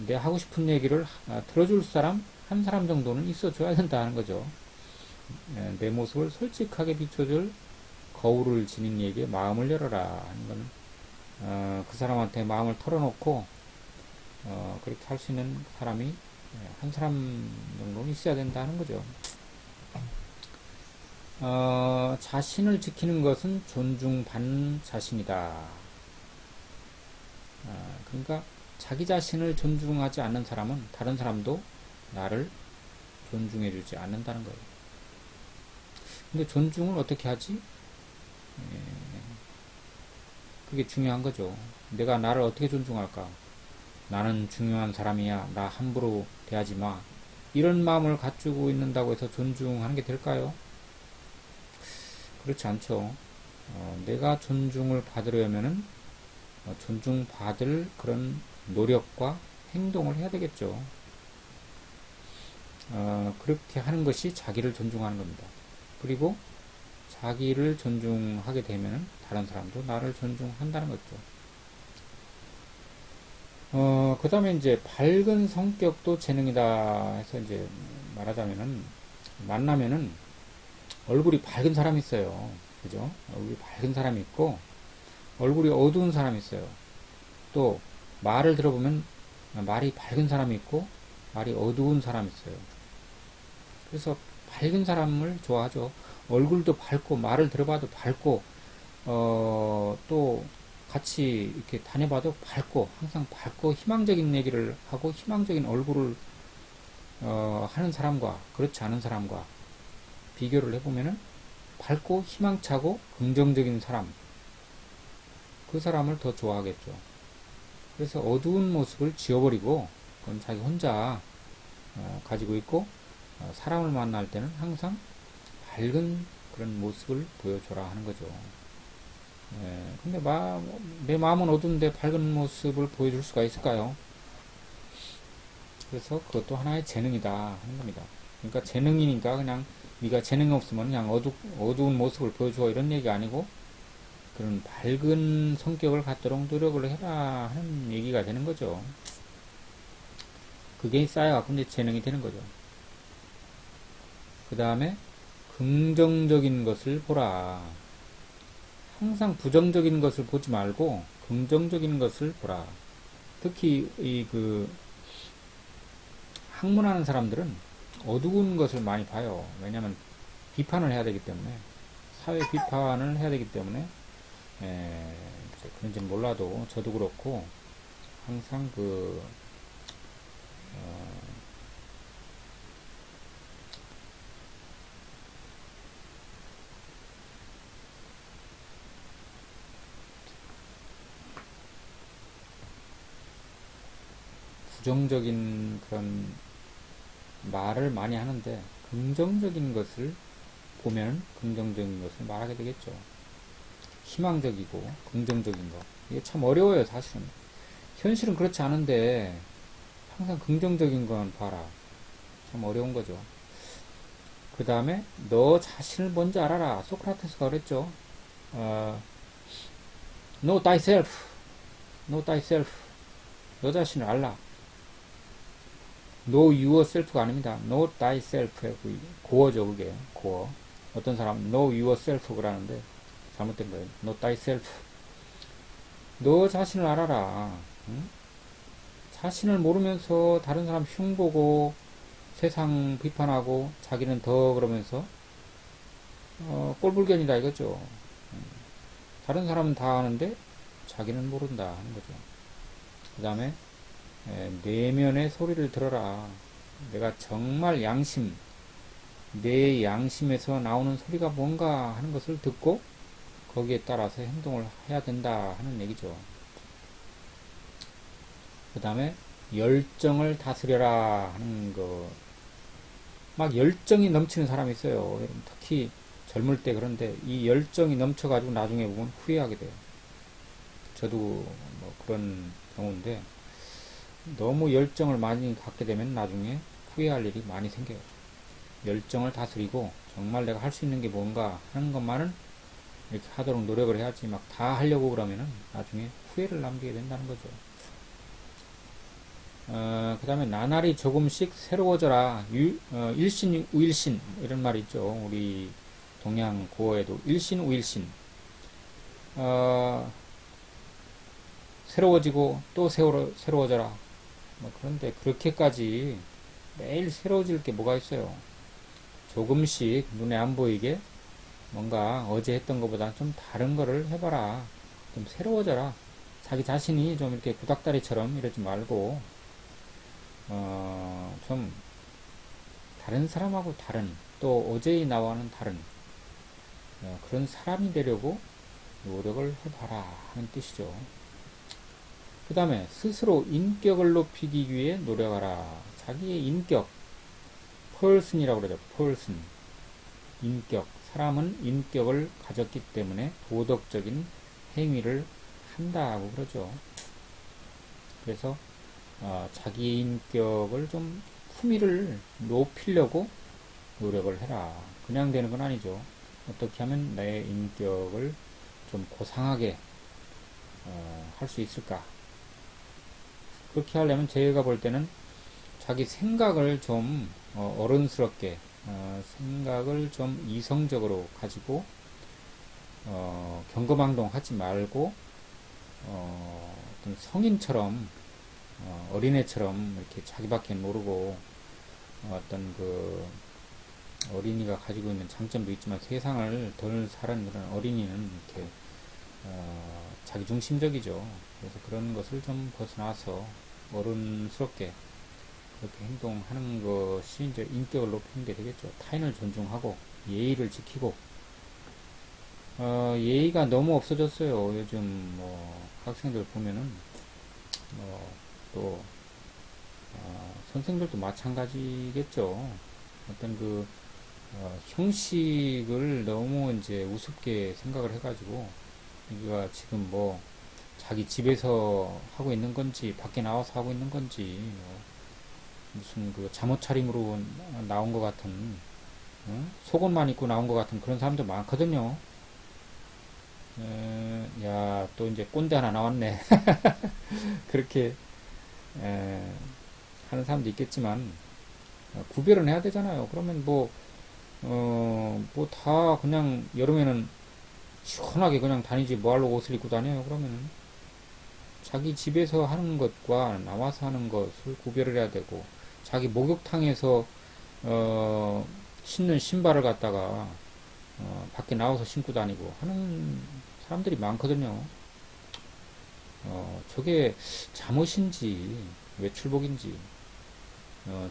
내 하고 싶은 얘기를 들어줄 사람 한 사람 정도는 있어줘야 된다는 거죠. 내 모습을 솔직하게 비춰줄 거울을 지닌 이에게 마음을 열어라 하는 거는 그 사람한테 마음을 털어놓고 그렇게 할 수 있는 사람이 한 사람 정도는 있어야 된다는 거죠. 자신을 지키는 것은 존중받는 자신이다. 그러니까 자기 자신을 존중하지 않는 사람은 다른 사람도 나를 존중해주지 않는다는 거예요. 근데 존중을 어떻게 하지? 그게 중요한 거죠. 내가 나를 어떻게 존중할까? 나는 중요한 사람이야. 나 함부로 대하지 마. 이런 마음을 갖추고 있는다고 해서 존중하는 게 될까요? 그렇지 않죠. 내가 존중을 받으려면은 존중받을 그런 노력과 행동을 해야 되겠죠. 그렇게 하는 것이 자기를 존중하는 겁니다. 그리고 자기를 존중하게 되면 다른 사람도 나를 존중한다는 거죠. 그 다음에 이제 밝은 성격도 재능이다 해서 이제 말하자면은 만나면은 얼굴이 밝은 사람이 있어요. 그죠? 얼굴이 밝은 사람이 있고 얼굴이 어두운 사람이 있어요. 또 말을 들어보면 말이 밝은 사람이 있고 말이 어두운 사람이 있어요. 그래서 밝은 사람을 좋아하죠. 얼굴도 밝고 말을 들어봐도 밝고 또 같이 이렇게 다녀봐도 밝고 항상 밝고 희망적인 얘기를 하고 희망적인 얼굴을 하는 사람과 그렇지 않은 사람과 비교를 해보면은 밝고 희망차고 긍정적인 사람 그 사람을 더 좋아하겠죠. 그래서 어두운 모습을 지워버리고 그건 자기 혼자 가지고 있고 사람을 만날 때는 항상 밝은 그런 모습을 보여줘라 하는 거죠. 근데 내 마음은 어두운데 밝은 모습을 보여줄 수가 있을까요? 그래서 그것도 하나의 재능이다 하는 겁니다. 그러니까 재능이니까 그냥 네가 재능이 없으면 그냥 어두운 모습을 보여줘 이런 얘기가 아니고 그런 밝은 성격을 갖도록 노력을 해라 하는 얘기가 되는 거죠. 그게 쌓여갖고 이제 재능이 되는 거죠. 그 다음에 긍정적인 것을 보라. 항상 부정적인 것을 보지 말고 긍정적인 것을 보라. 특히 학문하는 사람들은 어두운 것을 많이 봐요. 왜냐하면 비판을 해야 되기 때문에 사회 비판을 해야 되기 때문에 그런지 몰라도 저도 그렇고 항상 부정적인 그런 말을 많이 하는데 긍정적인 것을 보면 긍정적인 것을 말하게 되겠죠. 희망적이고 긍정적인 거 이게 참 어려워요. 사실은 현실은 그렇지 않은데 항상 긍정적인 건 봐라. 참 어려운 거죠. 그 다음에 너 자신을 먼저 알아라. 소크라테스가 그랬죠. Know thyself. Know thyself. 너 자신을 알라. Know yourself가 아닙니다. Know thyself. 고어죠, 그게. 고어. 어떤 사람은 Know yourself 그러는데 잘못된 거예요. Know thyself. 너 자신을 알아라. 응? 자신을 모르면서 다른 사람 흉보고 세상 비판하고 자기는 더 그러면서 꼴불견이다 이거죠. 다른 사람은 다 아는데 자기는 모른다 하는 거죠. 그 다음에 내면의 소리를 들어라. 내가 정말 내 양심에서 나오는 소리가 뭔가 하는 것을 듣고 거기에 따라서 행동을 해야 된다 하는 얘기죠. 그 다음에 열정을 다스려라 하는 거. 막 열정이 넘치는 사람이 있어요. 특히 젊을 때. 그런데 이 열정이 넘쳐가지고 나중에 보면 후회하게 돼요. 저도 뭐 그런 경우인데, 너무 열정을 많이 갖게 되면 나중에 후회할 일이 많이 생겨요. 열정을 다스리고 정말 내가 할 수 있는 게 뭔가 하는 것만은 이렇게 하도록 노력을 해야지, 막 다 하려고 그러면은 나중에 후회를 남기게 된다는 거죠. 그 다음에 나날이 조금씩 새로워져라. 일신 우일신 이런 말이 있죠. 우리 동양 고어에도 일신 우일신. 새로워지고 또 새로워져라. 뭐 그런데 그렇게까지 매일 새로워질 게 뭐가 있어요. 조금씩 눈에 안 보이게 뭔가 어제 했던 것보다 좀 다른 거를 해봐라. 좀 새로워져라. 자기 자신이 좀 이렇게 구닥다리처럼 이러지 말고 좀 다른 사람하고 다른, 또 어제의 나와는 다른 그런 사람이 되려고 노력을 해봐라 하는 뜻이죠. 그 다음에 스스로 인격을 높이기 위해 노력하라. 자기의 인격, person이라고 그러죠. person, 인격. 사람은 인격을 가졌기 때문에 도덕적인 행위를 한다고 그러죠. 그래서 자기 인격을 좀 품위를 높이려고 노력을 해라. 그냥 되는 건 아니죠. 어떻게 하면 내 인격을 좀 고상하게 할 수 있을까? 그렇게 하려면 제가 볼 때는 자기 생각을 좀 어른스럽게, 생각을 좀 이성적으로 가지고 경거망동 하지 말고 어떤 성인처럼, 어린애처럼 이렇게 자기밖에 모르고 어떤 그 어린이가 가지고 있는 장점도 있지만 세상을 덜 사는 그런 어린이는 이렇게 자기중심적이죠. 그래서 그런 것을 좀 벗어나서 어른스럽게 그렇게 행동하는 것이 이제 인격을 높이는 게 되겠죠. 타인을 존중하고 예의를 지키고. 예의가 너무 없어졌어요. 요즘 뭐 학생들 보면은 또 선생들도 마찬가지겠죠. 어떤 그 형식을 너무 이제 우습게 생각을 해가지고, 이거 지금 뭐 자기 집에서 하고 있는 건지 밖에 나와서 하고 있는 건지 무슨 그 잠옷 차림으로 나온 것 같은, 속옷만 입고 나온 것 같은 그런 사람들 많거든요. 야, 또 이제 꼰대 하나 나왔네. 그렇게 하는 사람도 있겠지만 구별은 해야 되잖아요. 그러면 뭐 다 그냥 여름에는 시원하게 그냥 다니지 뭐하러 옷을 입고 다녀요. 그러면은 자기 집에서 하는 것과 나와서 하는 것을 구별을 해야 되고, 자기 목욕탕에서 신는 신발을 갖다가 밖에 나와서 신고 다니고 하는 사람들이 많거든요. 저게 잠옷인지 외출복인지,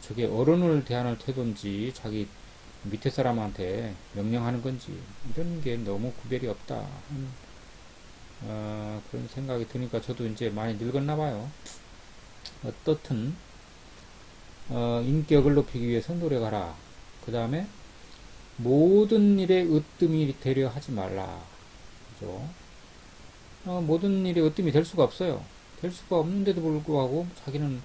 저게 어른을 대하는 태도인지 자기 밑에 사람한테 명령하는 건지, 이런 게 너무 구별이 없다. 그런 생각이 드니까 저도 이제 많이 늙었나 봐요. 어떻든 인격을 높이기 위해서 노력하라. 그 다음에 모든 일에 으뜸이 되려 하지 말라. 그죠? 모든 일에 으뜸이 될 수가 없어요. 될 수가 없는데도 불구하고 자기는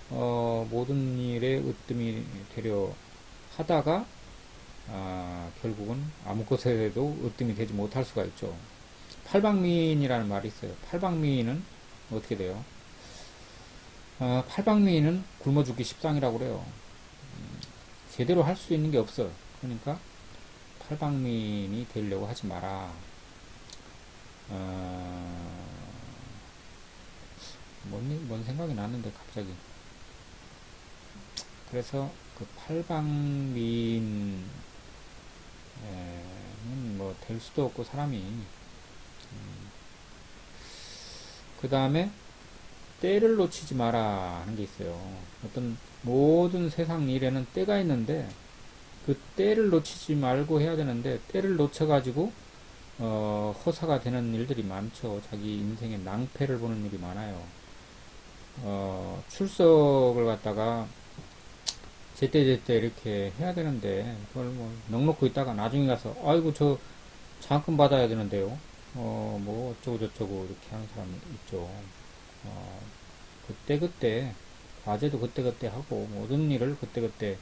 모든 일에 으뜸이 되려 하다가 결국은 아무 것에도 으뜸이 되지 못할 수가 있죠. 팔방미인이라는 말이 있어요. 팔방미인은 어떻게 돼요? 팔방미인은 굶어 죽기 십상이라고 그래요. 제대로 할 수 있는 게 없어요. 그러니까 팔방미인이 되려고 하지 마라. 뭔 생각이 났는데 갑자기. 그래서 그 팔방미인은 뭐 될 수도 없고, 사람이 그 다음에 때를 놓치지 마라 하는 게 있어요. 어떤 모든 세상 일에는 때가 있는데 그 때를 놓치지 말고 해야 되는데 때를 놓쳐가지고 허사가 되는 일들이 많죠. 자기 인생의 낭패를 보는 일이 많아요. 출석을 갖다가 제때 이렇게 해야 되는데 그걸 뭐 넉놓고 있다가 나중에 가서 아이고 저 장학금 받아야 되는데요. 뭐 어쩌고 저쩌고 이렇게 하는 사람 있죠. 그때 과제도 그때 하고 모든 일을 그때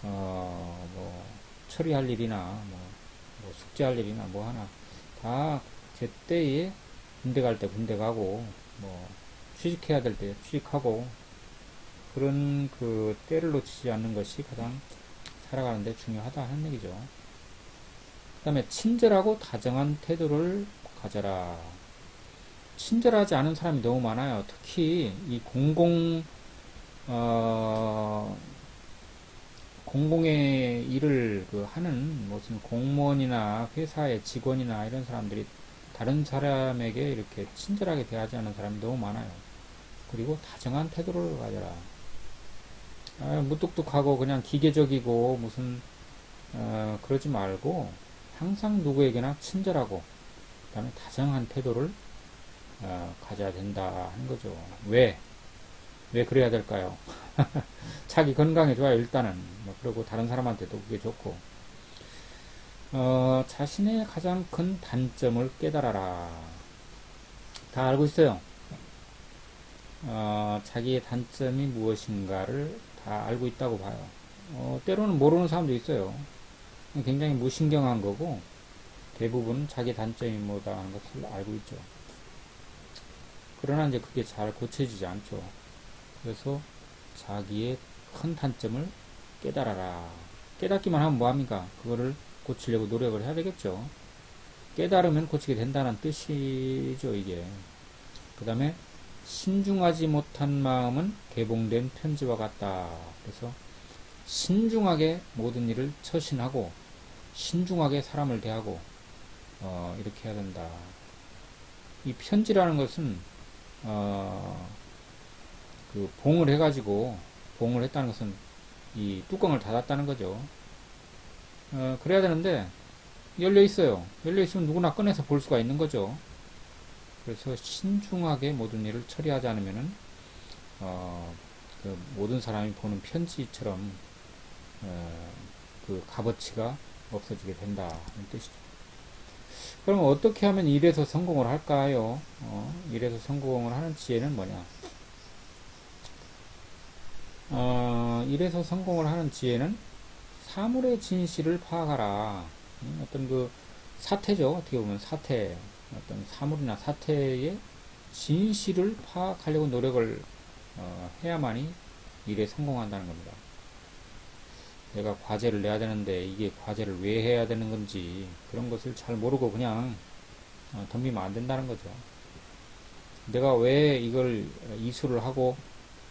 뭐 처리할 일이나 뭐 숙제할 일이나 뭐 하나 다 제때에 군대 갈 때 군대 가고 뭐 취직해야 될 때 취직하고 그런 그 때를 놓치지 않는 것이 가장 살아가는데 중요하다 하는 얘기죠. 그 다음에 친절하고 다정한 태도를 가져라. 친절하지 않은 사람이 너무 많아요. 특히 이 공공의 일을 하는 무슨 공무원이나 회사의 직원이나 이런 사람들이 다른 사람에게 이렇게 친절하게 대하지 않는 사람이 너무 많아요. 그리고 다정한 태도를 가져라. 무뚝뚝하고 그냥 기계적이고 무슨 그러지 말고 항상 누구에게나 친절하고 그다음에 다정한 태도를 가져야 된다 하는 거죠. 왜 그래야 될까요? 자기 건강에 좋아요. 일단은 그리고 다른 사람한테도 그게 좋고 자신의 가장 큰 단점을 깨달아라. 다 알고 있어요. 자기의 단점이 무엇인가를 다 알고 있다고 봐요. 때로는 모르는 사람도 있어요. 굉장히 무신경한 거고 대부분 자기 단점이 뭐다 하는 것을 알고 있죠. 그러나 이제 그게 잘 고쳐지지 않죠. 그래서 자기의 큰 단점을 깨달아라. 깨닫기만 하면 뭐합니까? 그거를 고치려고 노력을 해야 되겠죠. 깨달으면 고치게 된다는 뜻이죠, 이게. 그 다음에 신중하지 못한 마음은 개봉된 편지와 같다. 그래서 신중하게 모든 일을 처신하고 신중하게 사람을 대하고 이렇게 해야 된다. 이 편지라는 것은 그 봉을 해가지고 봉을 했다는 것은 이 뚜껑을 닫았다는 거죠. 그래야 되는데 열려 있어요. 열려 있으면 누구나 꺼내서 볼 수가 있는 거죠. 그래서 신중하게 모든 일을 처리하지 않으면은 그 모든 사람이 보는 편지처럼 그 값어치가 없어지게 된다는 뜻이죠. 그럼 어떻게 하면 일에서 성공을 할까요? 일에서 성공을 하는 지혜는 뭐냐? 일에서 성공을 하는 지혜는 사물의 진실을 파악하라. 어떤 그 사태죠. 어떻게 보면 사태, 어떤 사물이나 사태의 진실을 파악하려고 노력을 해야만이 일에 성공한다는 겁니다. 내가 과제를 내야 되는데 이게 과제를 왜 해야 되는 건지 그런 것을 잘 모르고 그냥 덤비면 안 된다는 거죠. 내가 왜 이걸 이수를 하고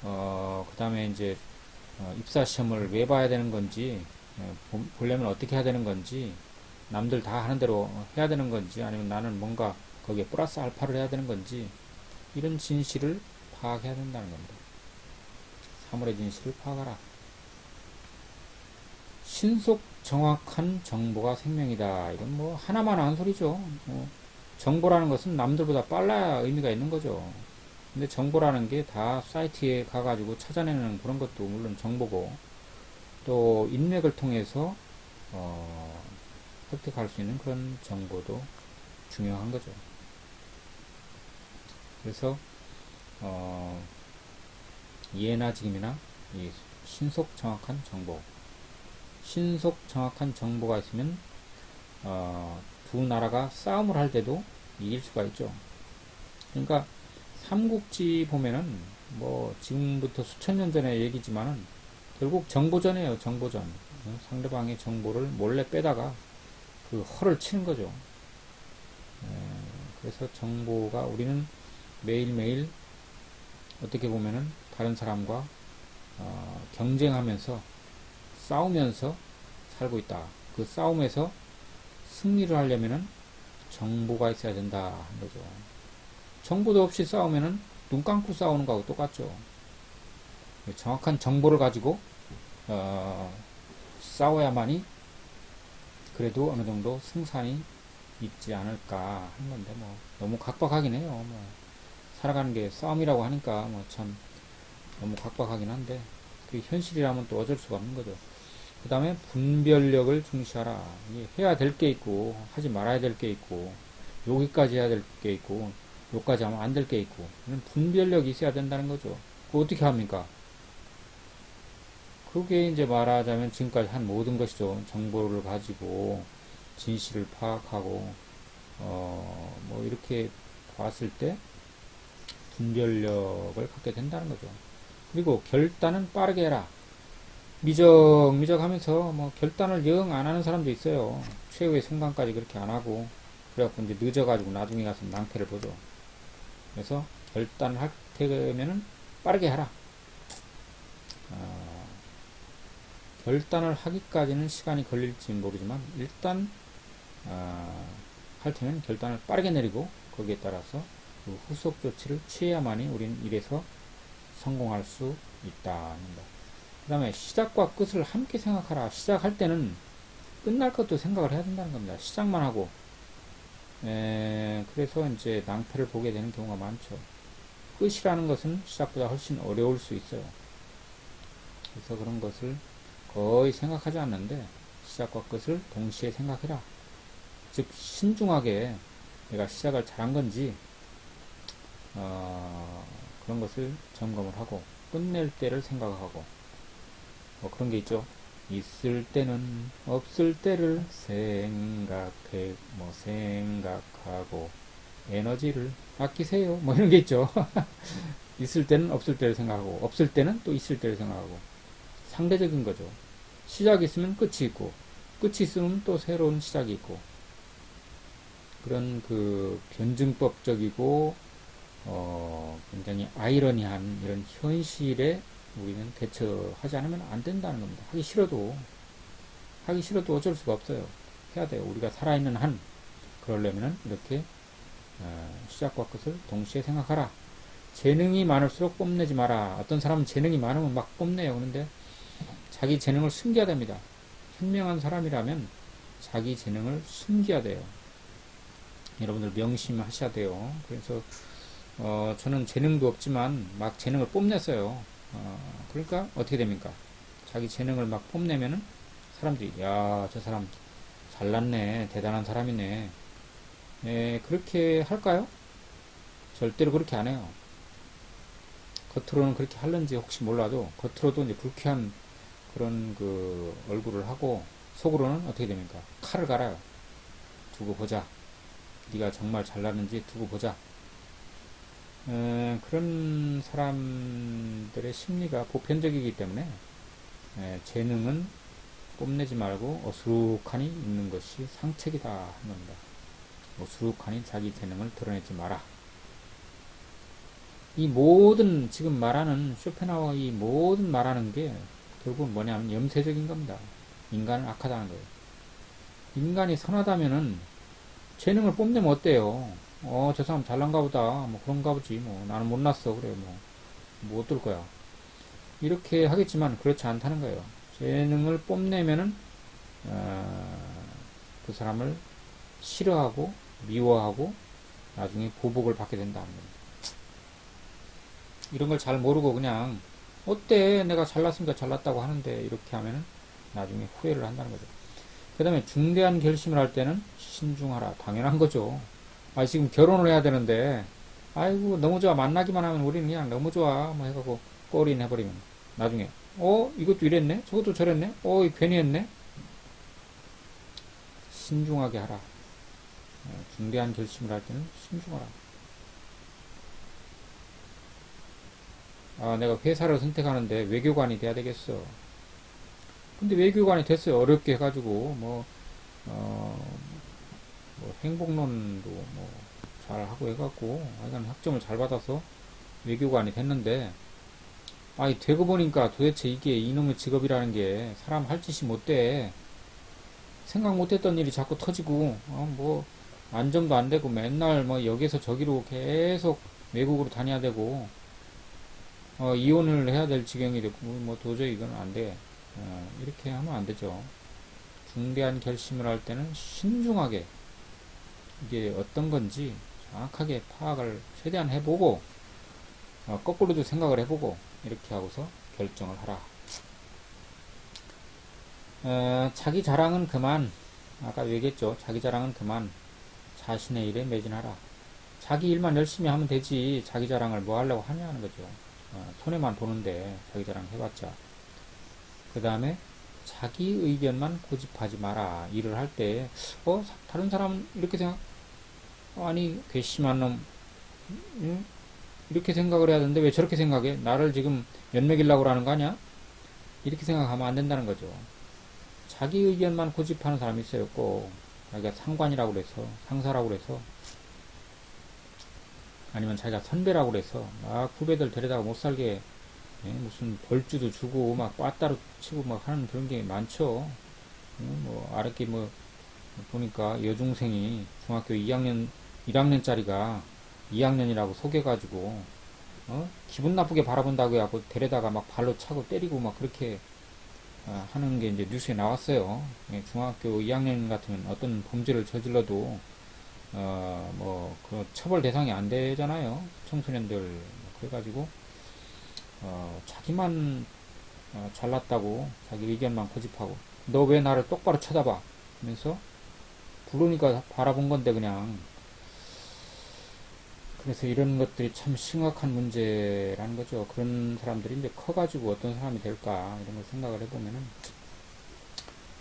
그 다음에 이제 입사 시험을 왜 봐야 되는 건지 보려면 어떻게 해야 되는 건지 남들 다 하는 대로 해야 되는 건지 아니면 나는 뭔가 거기에 플러스 알파를 해야 되는 건지 이런 진실을 파악해야 된다는 겁니다. 사물의 진실을 파악하라. 신속 정확한 정보가 생명이다. 이건 뭐 하나만 한 소리죠. 정보라는 것은 남들보다 빨라야 의미가 있는 거죠. 근데 정보라는 게 다 사이트에 가가지고 찾아내는 그런 것도 물론 정보고 또 인맥을 통해서 획득할 수 있는 그런 정보도 중요한 거죠. 그래서 예나 지금이나 이 신속 정확한 정보가 있으면 두 나라가 싸움을 할 때도 이길 수가 있죠. 그러니까 삼국지 보면은 뭐 지금부터 수천 년 전의 얘기지만은 결국 정보전이에요. 정보전. 상대방의 정보를 몰래 빼다가 그 허를 치는 거죠. 그래서 정보가 우리는 매일매일 어떻게 보면은 다른 사람과 경쟁하면서 싸우면서 살고 있다. 그 싸움에서 승리를 하려면은 정보가 있어야 된다 하는 거죠. 정보도 없이 싸우면은 눈 감고 싸우는 거하고 똑같죠. 정확한 정보를 가지고 싸워야만이 그래도 어느 정도 승산이 있지 않을까 하는 건데, 뭐 너무 각박하긴 해요. 뭐 살아가는 게 싸움이라고 하니까 뭐 참 너무 각박하긴 한데, 그 현실이라면 또 어쩔 수가 없는 거죠. 그 다음에 분별력을 중시하라. 이게 해야 될 게 있고 하지 말아야 될 게 있고, 여기까지 해야 될 게 있고 여기까지 하면 안 될 게 있고, 분별력이 있어야 된다는 거죠. 그거 어떻게 합니까? 그게 이제 말하자면 지금까지 한 모든 것이죠. 정보를 가지고 진실을 파악하고 뭐 이렇게 봤을 때 분별력을 갖게 된다는 거죠. 그리고 결단은 빠르게 해라. 미적미적 하면서 뭐 결단을 영 안 하는 사람도 있어요. 최후의 순간까지 그렇게 안 하고, 그래갖고 이제 늦어가지고 나중에 가서 낭패를 보죠. 그래서 결단을 할 때면은 빠르게 하라. 결단을 하기까지는 시간이 걸릴지 모르지만 일단 할 테면 결단을 빠르게 내리고, 거기에 따라서 그 후속 조치를 취해야만이 우린 일에서 성공할 수 있다. 그 다음에 시작과 끝을 함께 생각하라. 시작할 때는 끝날 것도 생각을 해야 된다는 겁니다. 시작만 하고 그래서 이제 낭패를 보게 되는 경우가 많죠. 끝이라는 것은 시작보다 훨씬 어려울 수 있어요. 그래서 그런 것을 거의 생각하지 않는데 시작과 끝을 동시에 생각해라. 즉 신중하게 내가 시작을 잘한 건지 그런 것을 점검을 하고, 끝낼 때를 생각하고, 뭐 그런 게 있죠. 있을 때는 없을 때를 생각하고 에너지를 아끼세요. 뭐 이런 게 있죠. 있을 때는 없을 때를 생각하고, 없을 때는 또 있을 때를 생각하고, 상대적인 거죠. 시작이 있으면 끝이 있고, 끝이 있으면 또 새로운 시작이 있고, 그런 그 변증법적이고 굉장히 아이러니한 이런 현실에 우리는 대처하지 않으면 안 된다는 겁니다. 하기 싫어도 어쩔 수가 없어요. 해야 돼요. 우리가 살아있는 한. 그러려면은 이렇게 시작과 끝을 동시에 생각하라. 재능이 많을수록 뽐내지 마라. 어떤 사람은 재능이 많으면 막 뽐내요. 그런데 자기 재능을 숨겨야 됩니다. 현명한 사람이라면 자기 재능을 숨겨야 돼요. 여러분들 명심하셔야 돼요. 그래서 저는 재능도 없지만 막 재능을 뽐냈어요. 그러니까 어떻게 됩니까? 자기 재능을 막 뽐내면은 사람들이, 야, 저 사람 잘났네, 대단한 사람이네. 그렇게 할까요? 절대로 그렇게 안 해요. 겉으로는 그렇게 하는지 혹시 몰라도 겉으로도 이제 불쾌한 그런 그 얼굴을 하고, 속으로는 어떻게 됩니까? 칼을 갈아요. 두고 보자. 네가 정말 잘났는지 두고 보자. 그런 사람들의 심리가 보편적이기 때문에 재능은 뽐내지 말고 어수룩하니 있는 것이 상책이다 하는 겁니다. 어수룩하니 자기 재능을 드러내지 마라. 이 모든 지금 말하는 쇼펜하우어 이 모든 말하는 게 결국은 뭐냐면 염세적인 겁니다. 인간은 악하다는 거예요. 인간이 선하다면은 재능을 뽐내면 어때요? 저 사람 잘난가 보다. 뭐 그런가 보지. 뭐 나는 못났어. 그래. 뭐 어떨 거야. 이렇게 하겠지만 그렇지 않다는 거예요. 재능을 뽐내면은 그 사람을 싫어하고 미워하고 나중에 보복을 받게 된다는 거예요. 이런 걸 잘 모르고 그냥 어때? 내가 잘났으니까 잘났다고 하는데 이렇게 하면은 나중에 후회를 한다는 거죠. 그 다음에 중대한 결심을 할 때는 신중하라. 당연한 거죠. 지금 결혼을 해야 되는데, 아이고, 너무 좋아. 만나기만 하면 우리는 그냥 너무 좋아. 뭐 해가고, 꼬린 해버리면. 나중에, 이것도 이랬네? 저것도 저랬네? 괜히 했네? 신중하게 하라. 중대한 결심을 할 때는 신중하라. 내가 회사를 선택하는데 외교관이 돼야 되겠어. 근데 외교관이 됐어요. 어렵게 해가지고, 뭐 행복론도 뭐 잘 하고 해갖고 하여간 학점을 잘 받아서 외교관이 됐는데, 되고 보니까 도대체 이게 이놈의 직업이라는 게 사람 할 짓이 못 돼. 생각 못했던 일이 자꾸 터지고 안정도 안 되고 맨날 뭐 여기서 저기로 계속 외국으로 다녀야 되고 이혼을 해야 될 지경이 되고 뭐 도저히 이건 안 돼. 이렇게 하면 안 되죠. 중대한 결심을 할 때는 신중하게 이게 어떤 건지 정확하게 파악을 최대한 해보고 거꾸로도 생각을 해보고 이렇게 하고서 결정을 하라. 자기 자랑은 그만. 아까 얘기했죠. 자기 자랑은 그만. 자신의 일에 매진하라. 자기 일만 열심히 하면 되지 자기 자랑을 뭐 하려고 하냐는 거죠. 손해만 보는데 자기 자랑 해봤자. 그 다음에 자기 의견만 고집하지 마라. 일을 할 때 다른 사람은 이렇게 생각 아니 괘씸한 놈 응? 이렇게 생각을 해야 되는데 왜 저렇게 생각해? 나를 지금 연맥이려고 하는 거 아니야? 이렇게 생각하면 안 된다는 거죠. 자기 의견만 고집하는 사람이 있어요. 꼭 자기가 상관이라고 그래서 상사라고 그래서 아니면 자기가 선배라고 그래서 막 후배들 데려다가 못 살게 무슨 벌주도 주고 막 빠따로 치고 막 하는 그런 게 많죠. 뭐 아랫게 뭐 보니까 여중생이 중학교 2학년 1학년짜리가 2학년이라고 속여가지고 기분 나쁘게 바라본다고 하고 데려다가 막 발로 차고 때리고 막 그렇게 하는 게 이제 뉴스에 나왔어요. 중학교 2학년 같으면 어떤 범죄를 저질러도 그 처벌 대상이 안 되잖아요. 청소년들. 그래가지고 자기만 잘났다고 자기 의견만 고집하고 너 왜 나를 똑바로 쳐다봐 하면서 부르니까 바라본 건데 그냥. 그래서 이런 것들이 참 심각한 문제라는 거죠. 그런 사람들이 이제 커가지고 어떤 사람이 될까 이런 걸 생각을 해보면은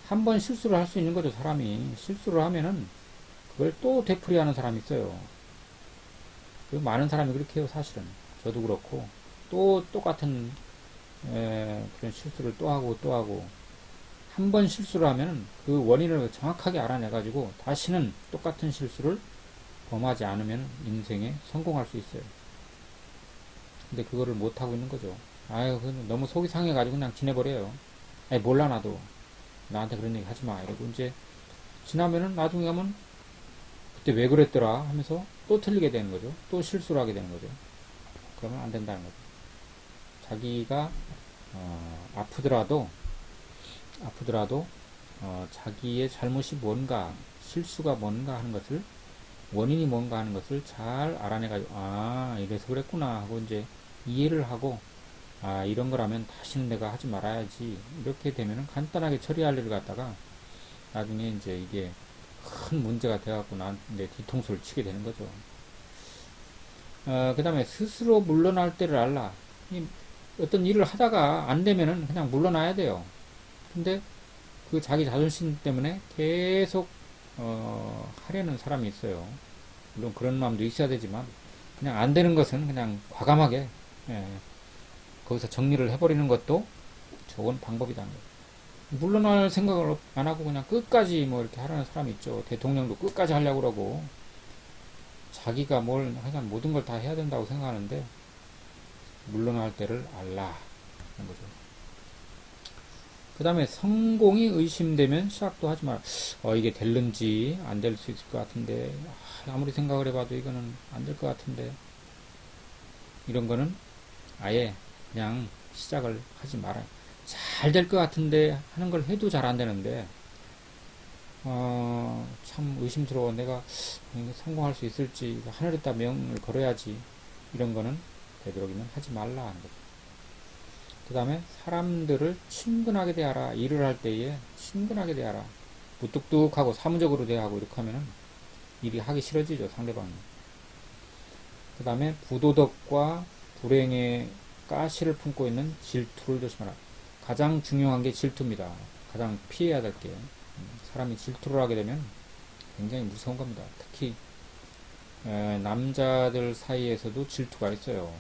한 번 실수를 할 수 있는 거죠. 사람이 실수를 하면은 그걸 또 되풀이하는 사람이 있어요. 그 많은 사람이 그렇게 해요. 사실은 저도 그렇고 또 똑같은 그런 실수를 또 하고 또 하고 한 번 실수를 하면은 그 원인을 정확하게 알아내가지고 다시는 똑같은 실수를 범하지 않으면 인생에 성공할 수 있어요. 근데 그거를 못하고 있는 거죠. 아유, 너무 속이 상해가지고 그냥 지내버려요. 아니, 몰라, 나도. 나한테 그런 얘기 하지 마. 이러고 이제 지나면은 나중에 가면 그때 왜 그랬더라 하면서 또 틀리게 되는 거죠. 또 실수를 하게 되는 거죠. 그러면 안 된다는 거죠. 자기가, 아프더라도, 자기의 잘못이 뭔가, 실수가 뭔가 하는 것을 원인이 뭔가 하는 것을 잘 알아내가지고 이래서 그랬구나 하고 이제 이해를 하고 이런 거라면 다시는 내가 하지 말아야지 이렇게 되면은 간단하게 처리할 일을 갖다가 나중에 이제 이게 큰 문제가 돼갖고 나한테 뒤통수를 치게 되는 거죠. 그 다음에 스스로 물러날 때를 알라. 어떤 일을 하다가 안 되면은 그냥 물러나야 돼요. 근데 그 자기 자존심 때문에 계속 하려는 사람이 있어요. 물론 그런 마음도 있어야 되지만 그냥 안 되는 것은 그냥 과감하게 거기서 정리를 해버리는 것도 좋은 방법이다. 물러날 생각을 안 하고 그냥 끝까지 뭐 이렇게 하려는 사람이 있죠. 대통령도 끝까지 하려고 그러고 자기가 하여간 모든 걸 다 해야 된다고 생각하는데 물러날 때를 알라 하는 거죠. 그 다음에 성공이 의심되면 시작도 하지 마라. 이게 될는지 안 될 수 있을 것 같은데 아무리 생각을 해봐도 이거는 안 될 것 같은데 이런 거는 아예 그냥 시작을 하지 말아요. 잘 될 것 같은데 하는 걸 해도 잘 안 되는데 참 의심스러워. 내가 성공할 수 있을지 하늘에다 명을 걸어야지. 이런 거는 되도록이면 하지 말라 하는 거죠. 그 다음에 사람들을 친근하게 대하라. 일을 할 때에 친근하게 대하라. 무뚝뚝하고 사무적으로 대하고 이렇게 하면은 일이 하기 싫어지죠. 상대방이. 그 다음에 부도덕과 불행의 가시를 품고 있는 질투를 조심하라. 가장 중요한 게 질투입니다. 가장 피해야 될 게. 사람이 질투를 하게 되면 굉장히 무서운 겁니다. 특히 남자들 사이에서도 질투가 있어요.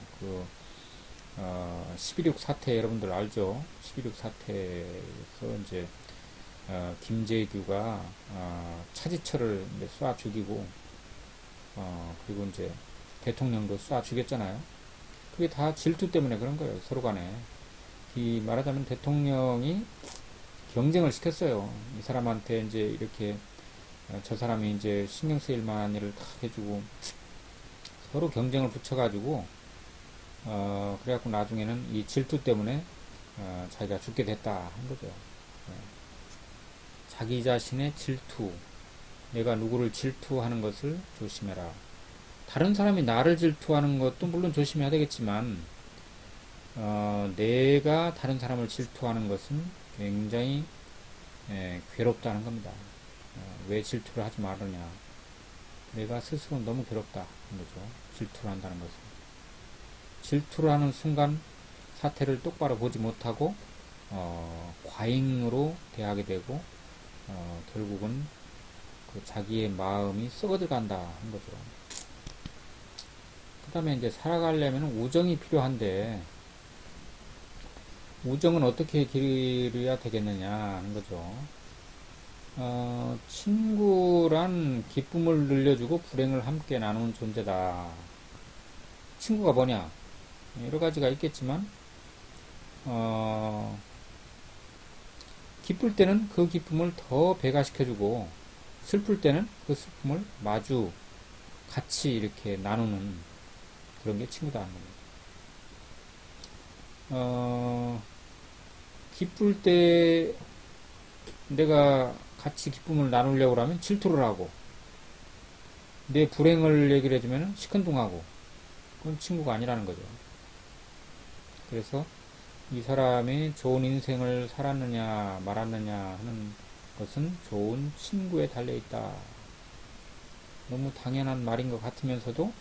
12.6 사태 여러분들 알죠? 12.6 사태에서 이제 김재규가 차지철을 쏴 죽이고 그리고 이제 대통령도 쏴 죽였잖아요. 그게 다 질투 때문에 그런 거예요. 서로 간에. 말하자면 대통령이 경쟁을 시켰어요. 이 사람한테 이제 이렇게 저 사람이 이제 신경 쓰일 만한 일을 다 해주고 서로 경쟁을 붙여가지고 그래갖고 나중에는 이 질투 때문에 자기가 죽게 됐다 한 거죠. 자기 자신의 질투, 내가 누구를 질투하는 것을 조심해라. 다른 사람이 나를 질투하는 것도 물론 조심해야 되겠지만 내가 다른 사람을 질투하는 것은 굉장히 괴롭다는 겁니다. 왜 질투를 하지 말느냐. 내가 스스로 너무 괴롭다. 거죠. 질투를 한다는 것은. 질투를 하는 순간 사태를 똑바로 보지 못하고 과잉으로 대하게 되고 결국은 그 자기의 마음이 썩어들어간다 한 거죠. 그 다음에 이제 살아가려면 우정이 필요한데 우정은 어떻게 기르어야 되겠느냐 하는 거죠. 친구란 기쁨을 늘려주고 불행을 함께 나누는 존재다. 친구가 뭐냐? 여러 가지가 있겠지만, 기쁠 때는 그 기쁨을 더 배가시켜주고, 슬플 때는 그 슬픔을 마주, 같이 이렇게 나누는 그런 게 친구다 하는 겁니다. 기쁠 때 내가 같이 기쁨을 나누려고 하면 질투를 하고, 내 불행을 얘기를 해주면 시큰둥하고, 그건 친구가 아니라는 거죠. 그래서 이 사람이 좋은 인생을 살았느냐 말았느냐 하는 것은 좋은 친구에 달려있다. 너무 당연한 말인 것 같으면서도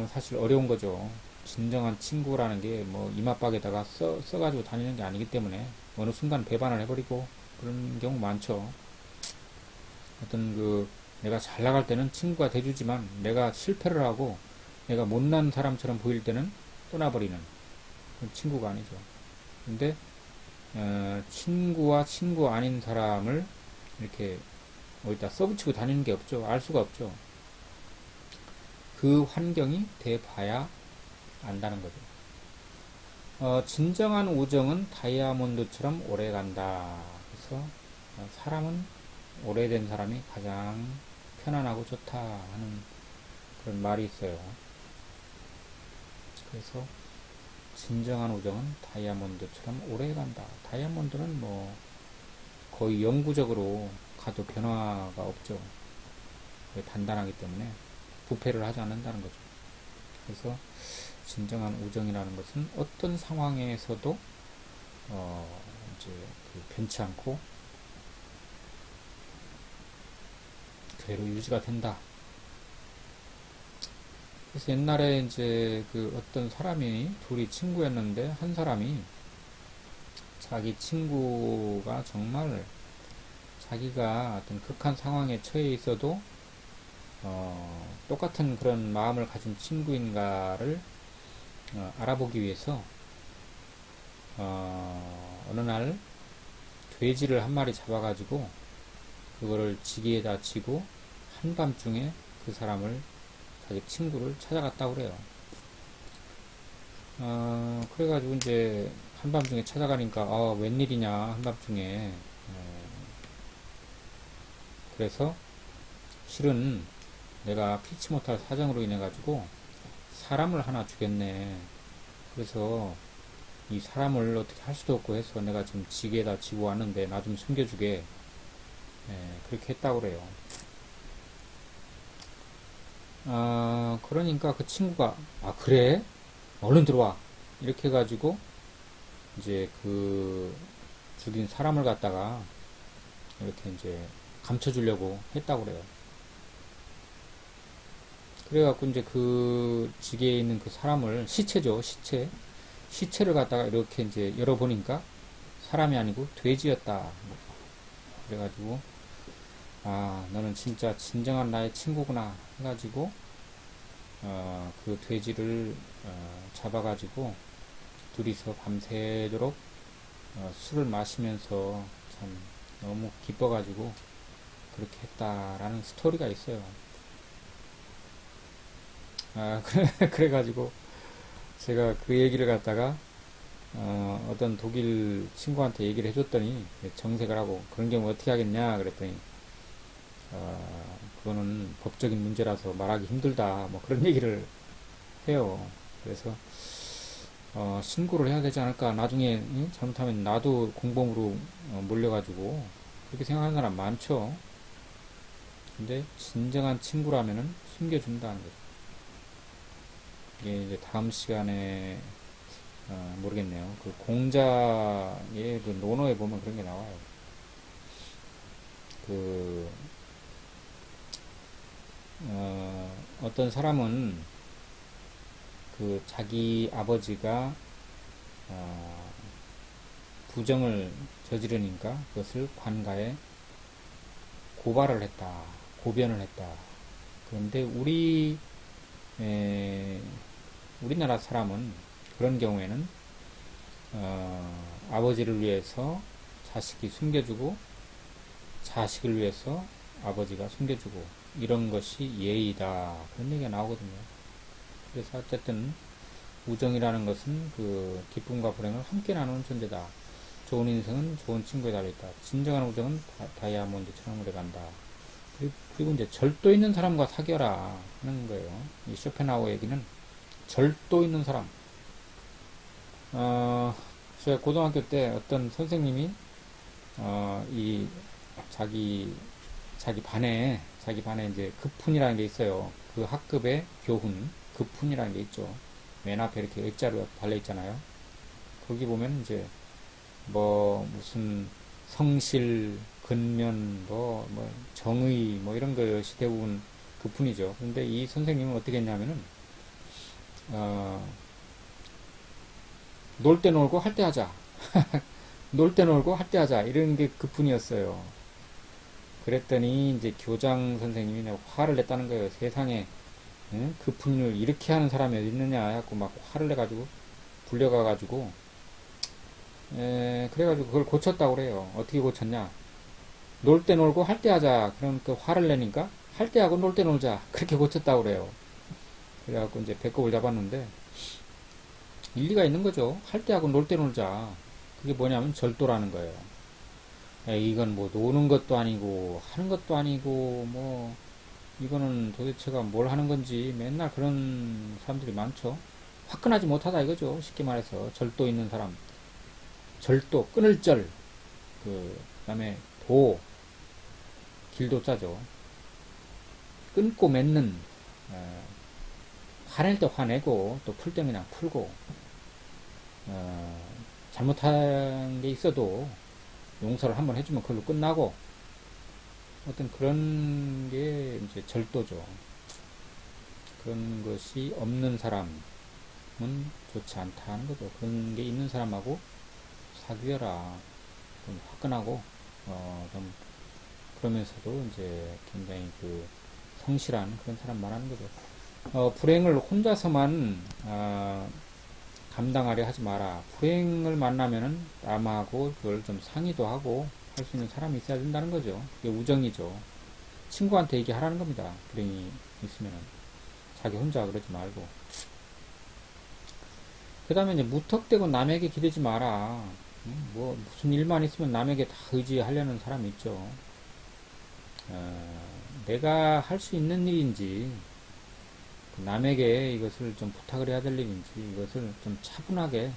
사실 어려운 거죠. 진정한 친구라는 게 뭐 이맛박에다가 써가지고 다니는 게 아니기 때문에 어느 순간 배반을 해버리고 그런 경우 많죠. 어떤 내가 잘 나갈 때는 친구가 돼주지만 내가 실패를 하고 내가 못난 사람처럼 보일 때는 떠나버리는 그런 친구가 아니죠. 근데 친구와 친구 아닌 사람을 이렇게 어디다 써붙이고 다니는 게 없죠. 알 수가 없죠. 그 환경이 돼봐야 안다는 거죠. 진정한 우정은 다이아몬드처럼 오래간다. 그래서 사람은 오래된 사람이 가장 편안하고 좋다 하는 그런 말이 있어요. 그래서 진정한 우정은 다이아몬드처럼 오래간다. 다이아몬드는 뭐 거의 영구적으로 가도 변화가 없죠. 단단하기 때문에 부패를 하지 않는다는 거죠. 그래서 진정한 우정이라는 것은 어떤 상황에서도 이제 변치 않고 그대로 유지가 된다. 그래서 옛날에 이제 어떤 사람이 둘이 친구였는데 한 사람이 자기 친구가 정말 자기가 어떤 극한 상황에 처해 있어도 똑같은 그런 마음을 가진 친구인가를 알아보기 위해서 어느 날 돼지를 한 마리 잡아가지고 그거를 지게에다 지고 한밤중에 그 사람을 자기 친구를 찾아갔다고 그래요. 그래가지고 이제 한밤중에 찾아가니까 웬일이냐 한밤중에 그래서 실은 내가 피치 못할 사정으로 인해 가지고 사람을 하나 죽였네. 그래서 이 사람을 어떻게 할 수도 없고 해서 내가 지금 지게에다 지고 왔는데 나 좀 숨겨주게. 그렇게 했다고 그래요. 그러니까 그 친구가 그래? 얼른 들어와. 이렇게 해가지고 이제 죽인 사람을 갖다가 이렇게 이제 감춰주려고 했다고 그래요. 그래갖고 이제 그 지게에 있는 그 사람을 시체죠, 시체를 갖다가 이렇게 이제 열어보니까 사람이 아니고 돼지였다. 그래가지고 너는 진짜 진정한 나의 친구구나 해가지고 그 돼지를 잡아가지고 둘이서 밤새도록 술을 마시면서 참 너무 기뻐가지고 그렇게 했다라는 스토리가 있어요. 그래가지고 제가 그 얘기를 갖다가 어떤 독일 친구한테 얘기를 해줬더니 정색을 하고 그런 경우 어떻게 하겠냐 그랬더니 그거는 법적인 문제라서 말하기 힘들다. 뭐 그런 얘기를 해요. 그래서 신고를 해야 되지 않을까. 나중에 잘못하면 나도 공범으로 몰려가지고 그렇게 생각하는 사람 많죠. 근데 진정한 친구라면은 숨겨준다는 거죠. 이게 이제 다음 시간에 모르겠네요. 그 공자의 그 논어에 보면 그런 게 나와요. 그 어떤 사람은 그 자기 아버지가 어, 부정을 저지르니까 그것을 관가에 고발을 했다, 고변을 했다. 그런데 우리나라 사람은 그런 경우에는 아버지를 위해서 자식이 숨겨주고 자식을 위해서 아버지가 숨겨주고 이런 것이 예의다. 그런 얘기가 나오거든요. 그래서 어쨌든 우정이라는 것은 그 기쁨과 불행을 함께 나누는 존재다. 좋은 인생은 좋은 친구에 달려있다. 진정한 우정은 다이아몬드처럼 오래간다. 그리고 이제 절도 있는 사람과 사귀어라 하는 거예요. 이 쇼펜하우어 얘기는 절도 있는 사람. 제가 고등학교 때 어떤 선생님이 이 자기 반에 이제 급훈이라는 게 있어요. 그 학급의 교훈, 급훈이라는 게 있죠. 맨 앞에 이렇게 의자로 달려 있잖아요. 거기 보면 이제 뭐 무슨 성실, 근면, 뭐 정의, 뭐 이런 것이 대부분 급훈이죠. 근데 이 선생님은 어떻게 했냐면은 놀 때 놀고 할 때 하자. 놀 때 놀고 할 때 하자. 이런 게 급훈이었어요. 그랬더니 이제 교장 선생님이 화를 냈다는 거예요. 세상에 응? 급훈을 이렇게 하는 사람이 어디 있느냐 해갖고 막 화를 내가지고 불려가가지고 그래가지고 그걸 고쳤다고 그래요. 어떻게 고쳤냐? 놀 때 놀고 할 때 하자. 그럼 또 화를 내니까 할 때 하고 놀 때 놀자. 그렇게 고쳤다고 그래요. 그래갖고 이제 배꼽을 잡았는데 일리가 있는 거죠. 할 때 하고 놀 때 놀자. 그게 뭐냐면 절도라는 거예요. 이건 뭐 노는 것도 아니고 하는 것도 아니고 뭐 이거는 도대체가 뭘 하는 건지 맨날 그런 사람들이 많죠. 화끈하지 못하다 이거죠. 쉽게 말해서 절도 있는 사람. 절도, 끊을 절. 그다음에 길도 짜죠. 끊고 맺는. 화낼 때 화내고 또 풀 때 그냥 풀고. 잘못한 게 있어도 용서를 한번 해주면 그걸로 끝나고 어떤 그런 게 이제 절도죠. 그런 것이 없는 사람은 좋지 않다는 거죠. 그런 게 있는 사람하고 사귀어라. 좀 화끈하고 좀 그러면서도 이제 굉장히 그 성실한 그런 사람 말하는 거죠. 불행을 혼자서만 감당하려 하지 마라. 불행을 만나면은 남하고 그걸 좀 상의도 하고 할 수 있는 사람이 있어야 된다는 거죠. 그게 우정이죠. 친구한테 얘기하라는 겁니다. 불행이 있으면은 자기 혼자 그러지 말고. 그 다음에 이제 무턱대고 남에게 기대지 마라. 뭐 무슨 일만 있으면 남에게 다 의지하려는 사람이 있죠. 내가 할 수 있는 일인지 남에게 이것을 좀 부탁을 해야 될 일인지 이것을 좀 차분하게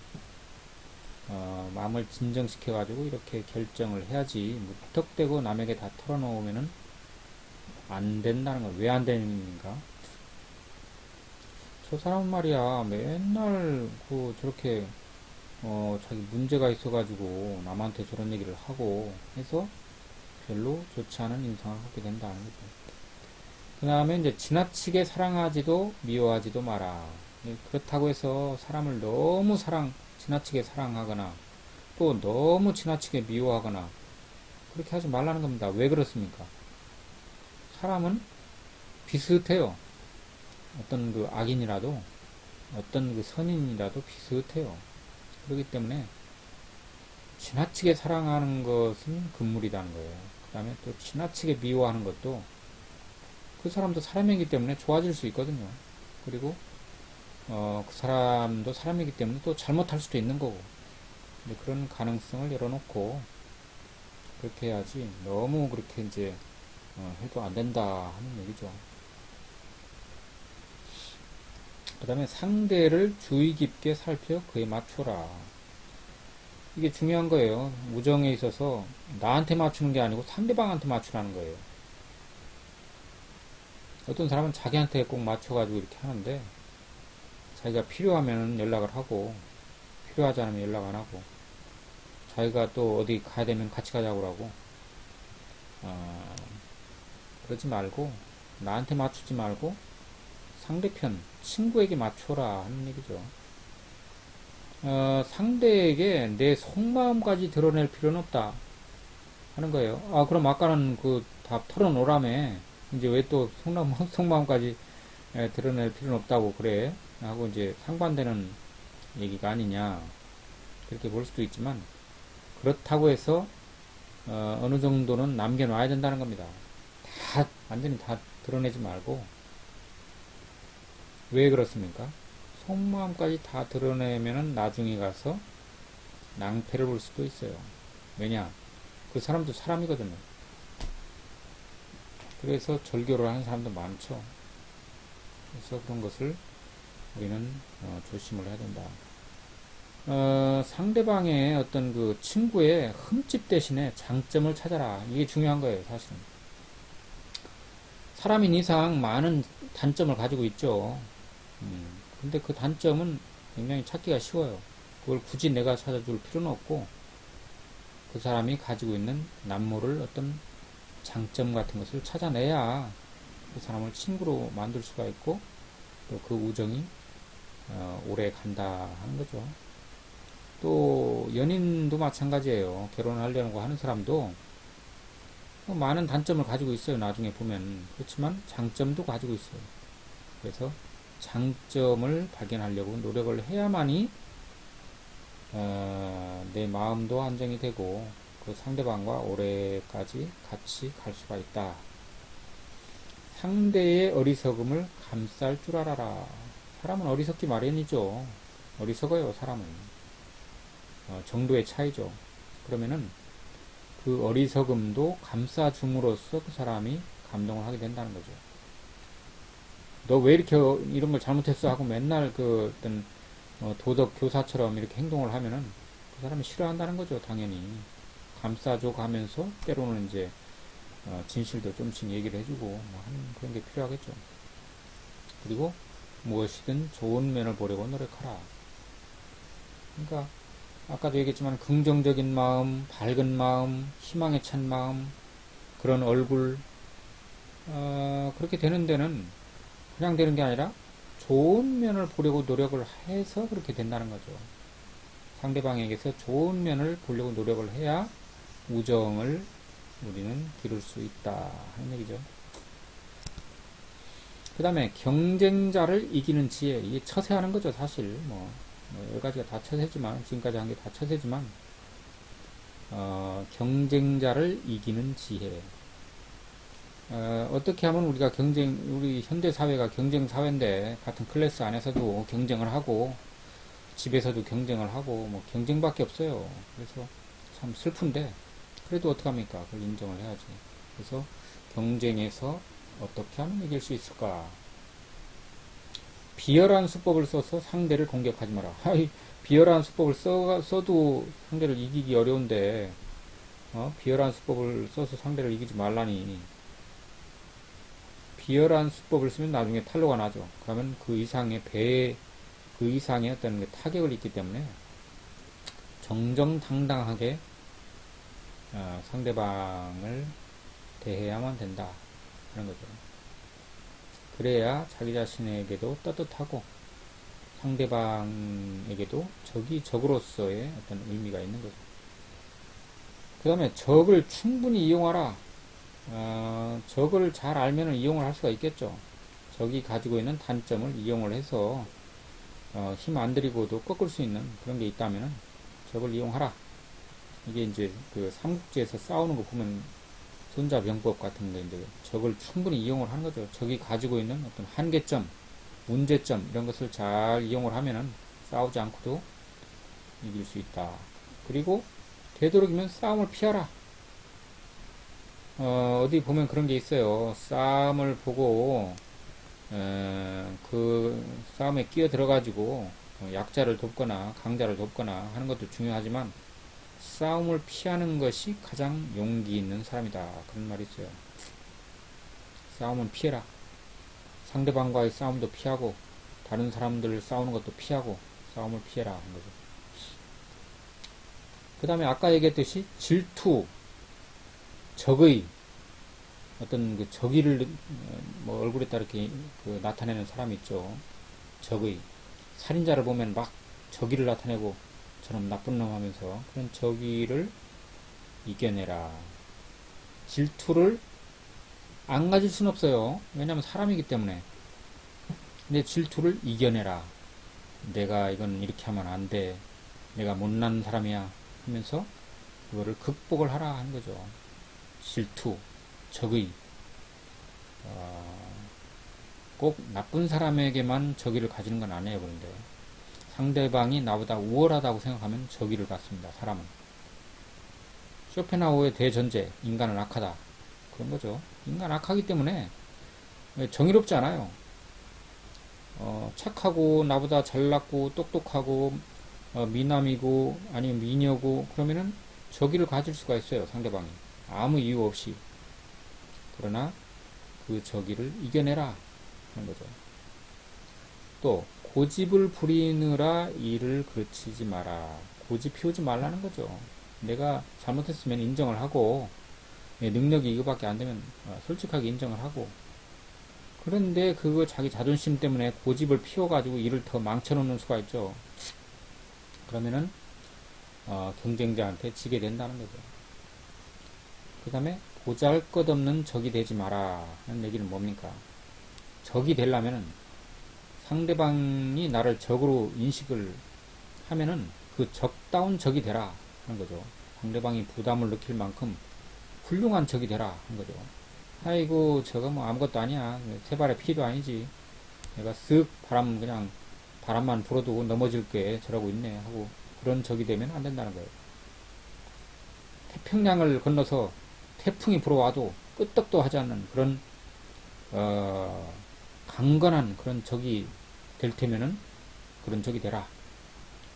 마음을 진정시켜 가지고 이렇게 결정을 해야지 무턱대고 남에게 다 털어놓으면은 안 된다는 거. 왜 안 되는가? 저 사람 말이야 맨날 저렇게 자기 문제가 있어가지고 남한테 저런 얘기를 하고 해서 별로 좋지 않은 인상을 갖게 된다는 거죠. 그 다음에 이제 지나치게 사랑하지도 미워하지도 마라. 그렇다고 해서 사람을 너무 지나치게 사랑하거나 또 너무 지나치게 미워하거나 그렇게 하지 말라는 겁니다. 왜 그렇습니까? 사람은 비슷해요. 어떤 그 악인이라도 어떤 그 선인이라도 비슷해요. 그렇기 때문에 지나치게 사랑하는 것은 금물이라는 거예요. 그 다음에 또 지나치게 미워하는 것도 그 사람도 사람이기 때문에 좋아질 수 있거든요. 그리고 그 사람도 사람이기 때문에 또 잘못할 수도 있는 거고. 그런 가능성을 열어놓고 그렇게 해야지 너무 그렇게 이제 해도 안 된다 하는 얘기죠. 그 다음에 상대를 주의 깊게 살펴 그에 맞춰라. 이게 중요한 거예요. 우정에 있어서 나한테 맞추는 게 아니고 상대방한테 맞추라는 거예요. 어떤 사람은 자기한테 꼭 맞춰가지고 이렇게 하는데, 자기가 필요하면 연락을 하고 필요하지 않으면 연락 안 하고, 자기가 또 어디 가야 되면 같이 가자고 하고, 그러지 말고 나한테 맞추지 말고 상대편 친구에게 맞춰라 하는 얘기죠. 상대에게 내 속마음까지 드러낼 필요는 없다 하는 거예요. 그럼 아까는 그 다 털어놓으라며 이제 왜 또 속마음까지 드러낼 필요는 없다고 그래 하고 이제 상반되는 얘기가 아니냐, 그렇게 볼 수도 있지만, 그렇다고 해서 어느 정도는 남겨놔야 된다는 겁니다. 완전히 다 드러내지 말고. 왜 그렇습니까? 속마음까지 다 드러내면은 나중에 가서 낭패를 볼 수도 있어요. 왜냐? 그 사람도 사람이거든요. 그래서 절교를 하는 사람도 많죠. 그래서 그런 것을 우리는 조심을 해야 된다. 상대방의 어떤 그 친구의 흠집 대신에 장점을 찾아라. 이게 중요한 거예요, 사실은. 사람인 이상 많은 단점을 가지고 있죠. 근데 그 단점은 굉장히 찾기가 쉬워요. 그걸 굳이 내가 찾아줄 필요는 없고, 그 사람이 가지고 있는 남모를 어떤 장점 같은 것을 찾아내야 그 사람을 친구로 만들 수가 있고, 또 그 우정이 오래 간다 하는 거죠. 또 연인도 마찬가지예요. 결혼하려고 하는 사람도 많은 단점을 가지고 있어요. 나중에 보면. 그렇지만 장점도 가지고 있어요. 그래서 장점을 발견하려고 노력을 해야만이 내 마음도 안정이 되고 그 상대방과 오래까지 같이 갈 수가 있다. 상대의 어리석음을 감쌀 줄 알아라. 사람은 어리석기 마련이죠. 어리석어요, 사람은. 정도의 차이죠. 그러면은 그 어리석음도 감싸줌으로써 그 사람이 감동을 하게 된다는 거죠. 너 왜 이렇게 이런 걸 잘못했어 하고 맨날 그 어떤 도덕 교사처럼 이렇게 행동을 하면은 그 사람이 싫어한다는 거죠, 당연히. 감싸줘 가면서 때로는 이제 진실도 좀씩 얘기를 해주고 뭐 하는 그런 게 필요하겠죠. 그리고 무엇이든 좋은 면을 보려고 노력하라. 그러니까 아까도 얘기했지만 긍정적인 마음, 밝은 마음, 희망에 찬 마음, 그런 얼굴, 그렇게 되는 데는 그냥 되는 게 아니라 좋은 면을 보려고 노력을 해서 그렇게 된다는 거죠. 상대방에게서 좋은 면을 보려고 노력을 해야 우정을 우리는 기를 수 있다 하는 얘기죠. 그 다음에 경쟁자를 이기는 지혜. 이게 처세하는 거죠, 사실. 여러 가지가 다 처세지만, 지금까지 한 게 다 처세지만, 경쟁자를 이기는 지혜. 어떻게 하면 우리 현대 사회가 경쟁 사회인데, 같은 클래스 안에서도 경쟁을 하고, 집에서도 경쟁을 하고, 경쟁밖에 없어요. 그래서 참 슬픈데, 그래도 어떡합니까? 그걸 인정을 해야지. 그래서 경쟁에서 어떻게 하면 이길 수 있을까? 비열한 수법을 써서 상대를 공격하지 마라. 비열한 수법을 써도 상대를 이기기 어려운데, 비열한 수법을 써서 상대를 이기지 말라니. 비열한 수법을 쓰면 나중에 탄로가 나죠. 그러면 그 이상의 어떤 타격을 입기 때문에 정정당당하게 상대방을 대해야만 된다 하는 거죠. 그래야 자기 자신에게도 떳떳하고 상대방에게도 적이 적으로서의 어떤 의미가 있는 거죠. 그 다음에 적을 충분히 이용하라. 적을 잘 알면 이용을 할 수가 있겠죠. 적이 가지고 있는 단점을 이용을 해서 힘 안 들이고도 꺾을 수 있는 그런 게 있다면 적을 이용하라. 이게 이제 그 삼국지에서 싸우는 거 보면 손자병법 같은 거 이제 적을 충분히 이용을 하는 거죠. 적이 가지고 있는 어떤 한계점, 문제점 이런 것을 잘 이용을 하면은 싸우지 않고도 이길 수 있다. 그리고 되도록이면 싸움을 피하라. 어디 보면 그런 게 있어요. 싸움을 보고 그 싸움에 끼어 들어가지고 약자를 돕거나 강자를 돕거나 하는 것도 중요하지만 싸움을 피하는 것이 가장 용기 있는 사람이다. 그런 말이 있어요. 싸움은 피해라. 상대방과의 싸움도 피하고 다른 사람들 싸우는 것도 피하고 싸움을 피해라 하는 거죠. 그 다음에 아까 얘기했듯이 질투, 적의 어떤 그 적의를 뭐 얼굴에다 이렇게 그 나타내는 사람이 있죠. 적의 살인자를 보면 막 적의를 나타내고 저놈 나쁜 놈 하면서 그런 적의를 이겨내라. 질투를 안 가질 순 없어요. 왜냐하면 사람이기 때문에. 근데 질투를 이겨내라. 내가 이건 이렇게 하면 안 돼. 내가 못난 사람이야. 하면서 그거를 극복을 하라 하는 거죠. 질투, 적의. 꼭 나쁜 사람에게만 적의를 가지는 건 아니에요. 그런데 상대방이 나보다 우월하다고 생각하면 적의를 갖습니다. 사람은. 쇼펜하우어의 대전제, 인간은 악하다. 그런 거죠. 인간 악하기 때문에 정의롭지 않아요. 착하고 나보다 잘났고 똑똑하고 미남이고 아니면 미녀고 그러면은 적의를 가질 수가 있어요. 상대방이. 아무 이유 없이. 그러나 그 적의를 이겨내라 하는 거죠. 또 고집을 부리느라 일을 그르치지 마라. 고집 피우지 말라는 거죠. 내가 잘못했으면 인정을 하고 능력이 이거밖에 안 되면 솔직하게 인정을 하고 그런데 그거 자기 자존심 때문에 고집을 피워가지고 일을 더 망쳐놓는 수가 있죠. 그러면은 경쟁자한테 지게 된다는 거죠. 그 다음에 보잘것없는 적이 되지 마라 하는 얘기는 뭡니까? 적이 되려면은 상대방이 나를 적으로 인식을 하면은 그 적다운 적이 되라 하는 거죠. 상대방이 부담을 느낄 만큼 훌륭한 적이 되라 하는 거죠. 아이고 저거 뭐 아무것도 아니야. 세 발의 피도 아니지. 내가 쓱 그냥 바람만 불어도 넘어질게 저러고 있네 하고 그런 적이 되면 안 된다는 거예요. 태평양을 건너서 태풍이 불어와도 끄떡도 하지 않는 그런 강건한 그런 적이 될 테면은 그런 적이 되라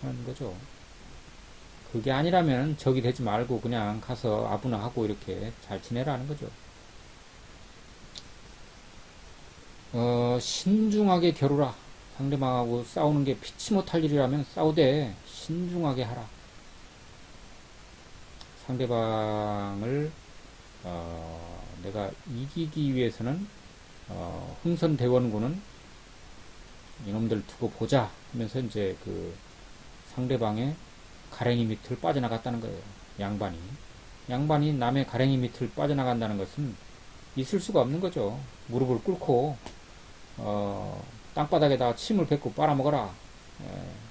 하는 거죠. 그게 아니라면 적이 되지 말고 그냥 가서 아부나 하고 이렇게 잘 지내라는 거죠. 신중하게 겨루라. 상대방하고 싸우는 게 피치 못할 일이라면 싸우되 신중하게 하라. 상대방을 내가 이기기 위해서는 흥선대원군은 이놈들 두고 보자 하면서 이제 그 상대방의 가랭이 밑을 빠져나갔다는 거예요. 양반이 남의 가랭이 밑을 빠져나간다는 것은 있을 수가 없는 거죠. 무릎을 꿇고 땅바닥에다가 침을 뱉고 빨아먹어라.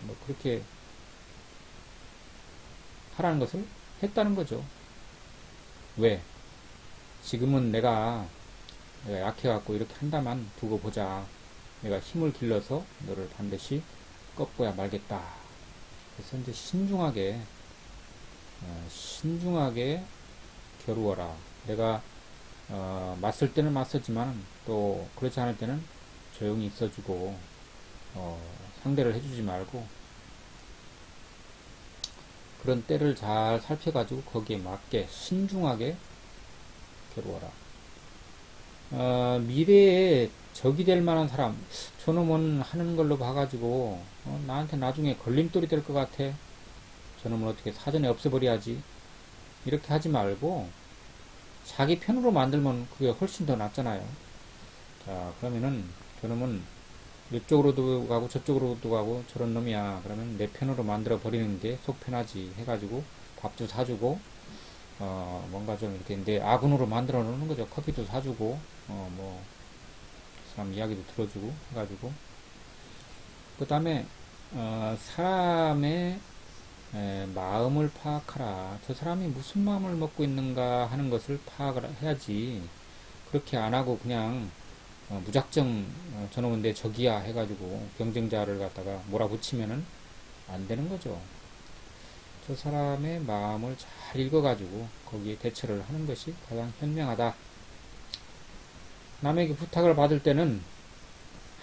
뭐 그렇게 하라는 것을 했다는 거죠. 왜? 지금은 내가 약해갖고 이렇게 한다만 두고 보자. 내가 힘을 길러서 너를 반드시 꺾어야 말겠다. 그래서 이제 신중하게 겨루어라. 내가 맞설 때는 맞섰지만 또 그렇지 않을 때는 조용히 있어주고 상대를 해주지 말고 그런 때를 잘 살펴가지고 거기에 맞게 신중하게 겨루어라. 미래에 적이 될 만한 사람, 저놈은 하는 걸로 봐가지고 나한테 나중에 걸림돌이 될 것 같아. 저놈은 어떻게 사전에 없애버려야지. 이렇게 하지 말고 자기 편으로 만들면 그게 훨씬 더 낫잖아요. 자, 그러면은 저놈은 이쪽으로도 가고 저쪽으로도 가고 저런 놈이야. 그러면 내 편으로 만들어 버리는 게 속 편하지 해가지고 밥도 사주고 뭔가 좀 이렇게 내 아군으로 만들어 놓는 거죠. 커피도 사주고 뭐 사람 이야기도 들어주고 해가지고 그 다음에 사람의 마음을 파악하라. 저 사람이 무슨 마음을 먹고 있는가 하는 것을 파악을 해야지. 그렇게 안 하고 그냥 무작정 저놈은 내 적이야 해가지고 경쟁자를 갖다가 몰아붙이면은 안 되는 거죠. 저 사람의 마음을 잘 읽어가지고 거기에 대처를 하는 것이 가장 현명하다. 남에게 부탁을 받을 때는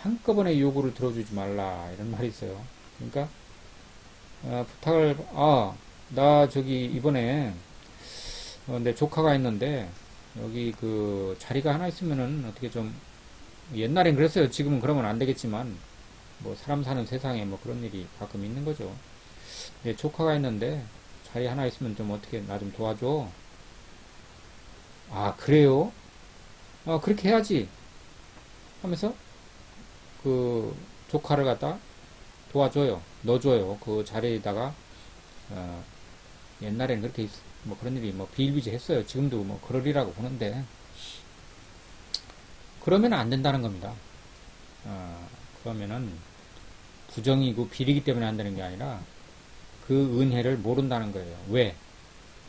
한꺼번에 요구를 들어주지 말라 이런 말이 있어요. 그러니까 부탁을 나 저기 이번에 내 조카가 있는데 여기 그 자리가 하나 있으면은 어떻게 좀 옛날엔 그랬어요. 지금은 그러면 안 되겠지만 뭐 사람 사는 세상에 뭐 그런 일이 가끔 있는 거죠. 내 조카가 있는데 자리 하나 있으면 좀 어떻게 나 좀 도와줘. 아 그래요? 그렇게 해야지 하면서 그 조카를 갖다 도와줘요. 넣어줘요. 그 자리에다가 어, 옛날에는 그렇게 뭐 그런 일이 뭐 비일비재했어요. 지금도 뭐 그러리라고 보는데 그러면 안 된다는 겁니다. 그러면은 부정이고 비리기 때문에 안 되는 게 아니라 그 은혜를 모른다는 거예요. 왜?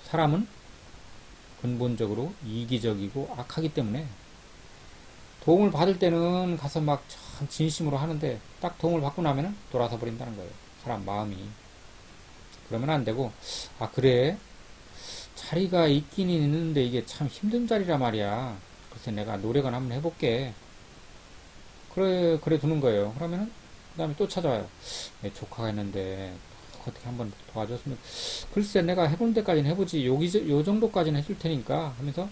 사람은 근본적으로 이기적이고 악하기 때문에 도움을 받을 때는 가서 막 참 진심으로 하는데 딱 도움을 받고 나면은 돌아서 버린다는 거예요. 사람 마음이. 그러면 안 되고, 그래. 자리가 있긴 있는데 이게 참 힘든 자리라 말이야. 그래서 내가 노력은 한번 해볼게. 그래 두는 거예요. 그러면은, 그 다음에 또 찾아와요. 내 조카가 있는데, 어떻게 한번 도와줬으면, 글쎄 내가 해본 데까지는 해보지. 요 정도까지는 해줄 테니까 하면서,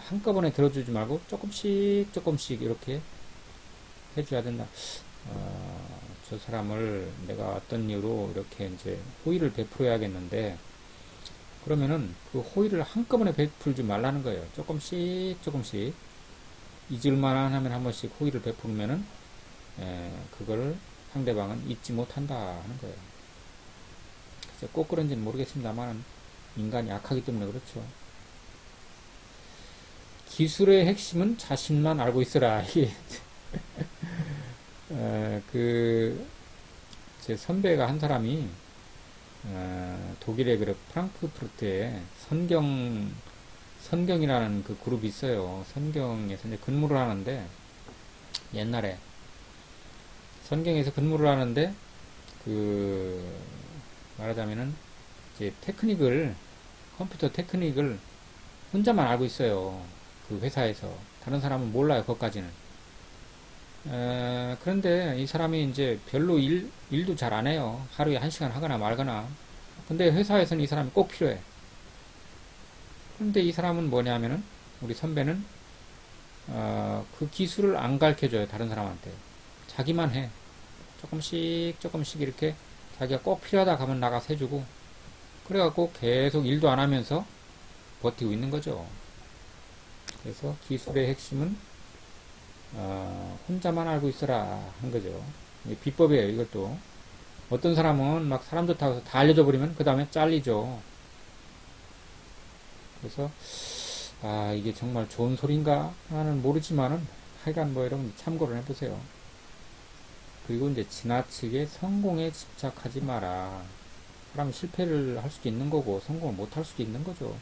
한꺼번에 들어주지 말고 조금씩 이렇게 해줘야 된다. 저 사람을 내가 어떤 이유로 이렇게 이제 호의를 베풀어야겠는데, 그러면은 그 호의를 한꺼번에 베풀지 말라는 거예요. 조금씩 잊을만한 하면 한 번씩 호의를 베푸면은 그거를 상대방은 잊지 못한다 하는 거예요. 그래서 꼭 그런지는 모르겠습니다만 인간이 약하기 때문에 그렇죠. 기술의 핵심은 자신만 알고 있어라. 이게 제 선배가 한 사람이 독일의 그 프랑크푸르트에 선경이라는 그 그룹이 있어요. 선경에서 이제 근무를 하는데, 옛날에 선경에서 근무를 하는데, 말하자면은 이제 컴퓨터 테크닉을 혼자만 알고 있어요. 그 회사에서. 다른 사람은 몰라요, 그것까지는. 그런데 이 사람이 이제 별로 일도 잘 안 해요. 하루에 1시간 하거나 말거나. 근데 회사에서는 이 사람이 꼭 필요해. 그런데 이 사람은 뭐냐면은, 우리 선배는, 그 기술을 안 가르쳐줘요, 다른 사람한테. 자기만 해. 조금씩 이렇게 자기가 꼭 필요하다 하면 나가서 해주고, 그래갖고 계속 일도 안 하면서 버티고 있는 거죠. 그래서 기술의 핵심은 혼자만 알고 있어라 한 거죠. 이게 비법이에요, 이것도. 어떤 사람은 막 사람 좋다고 해서 다 알려줘 버리면 그 다음에 잘리죠. 그래서 이게 정말 좋은 소린가 하는 모르지만은 하여간 뭐 이런 참고를 해보세요. 그리고 이제 지나치게 성공에 집착하지 마라. 사람이 실패를 할 수도 있는 거고 성공을 못 할 수도 있는 거죠.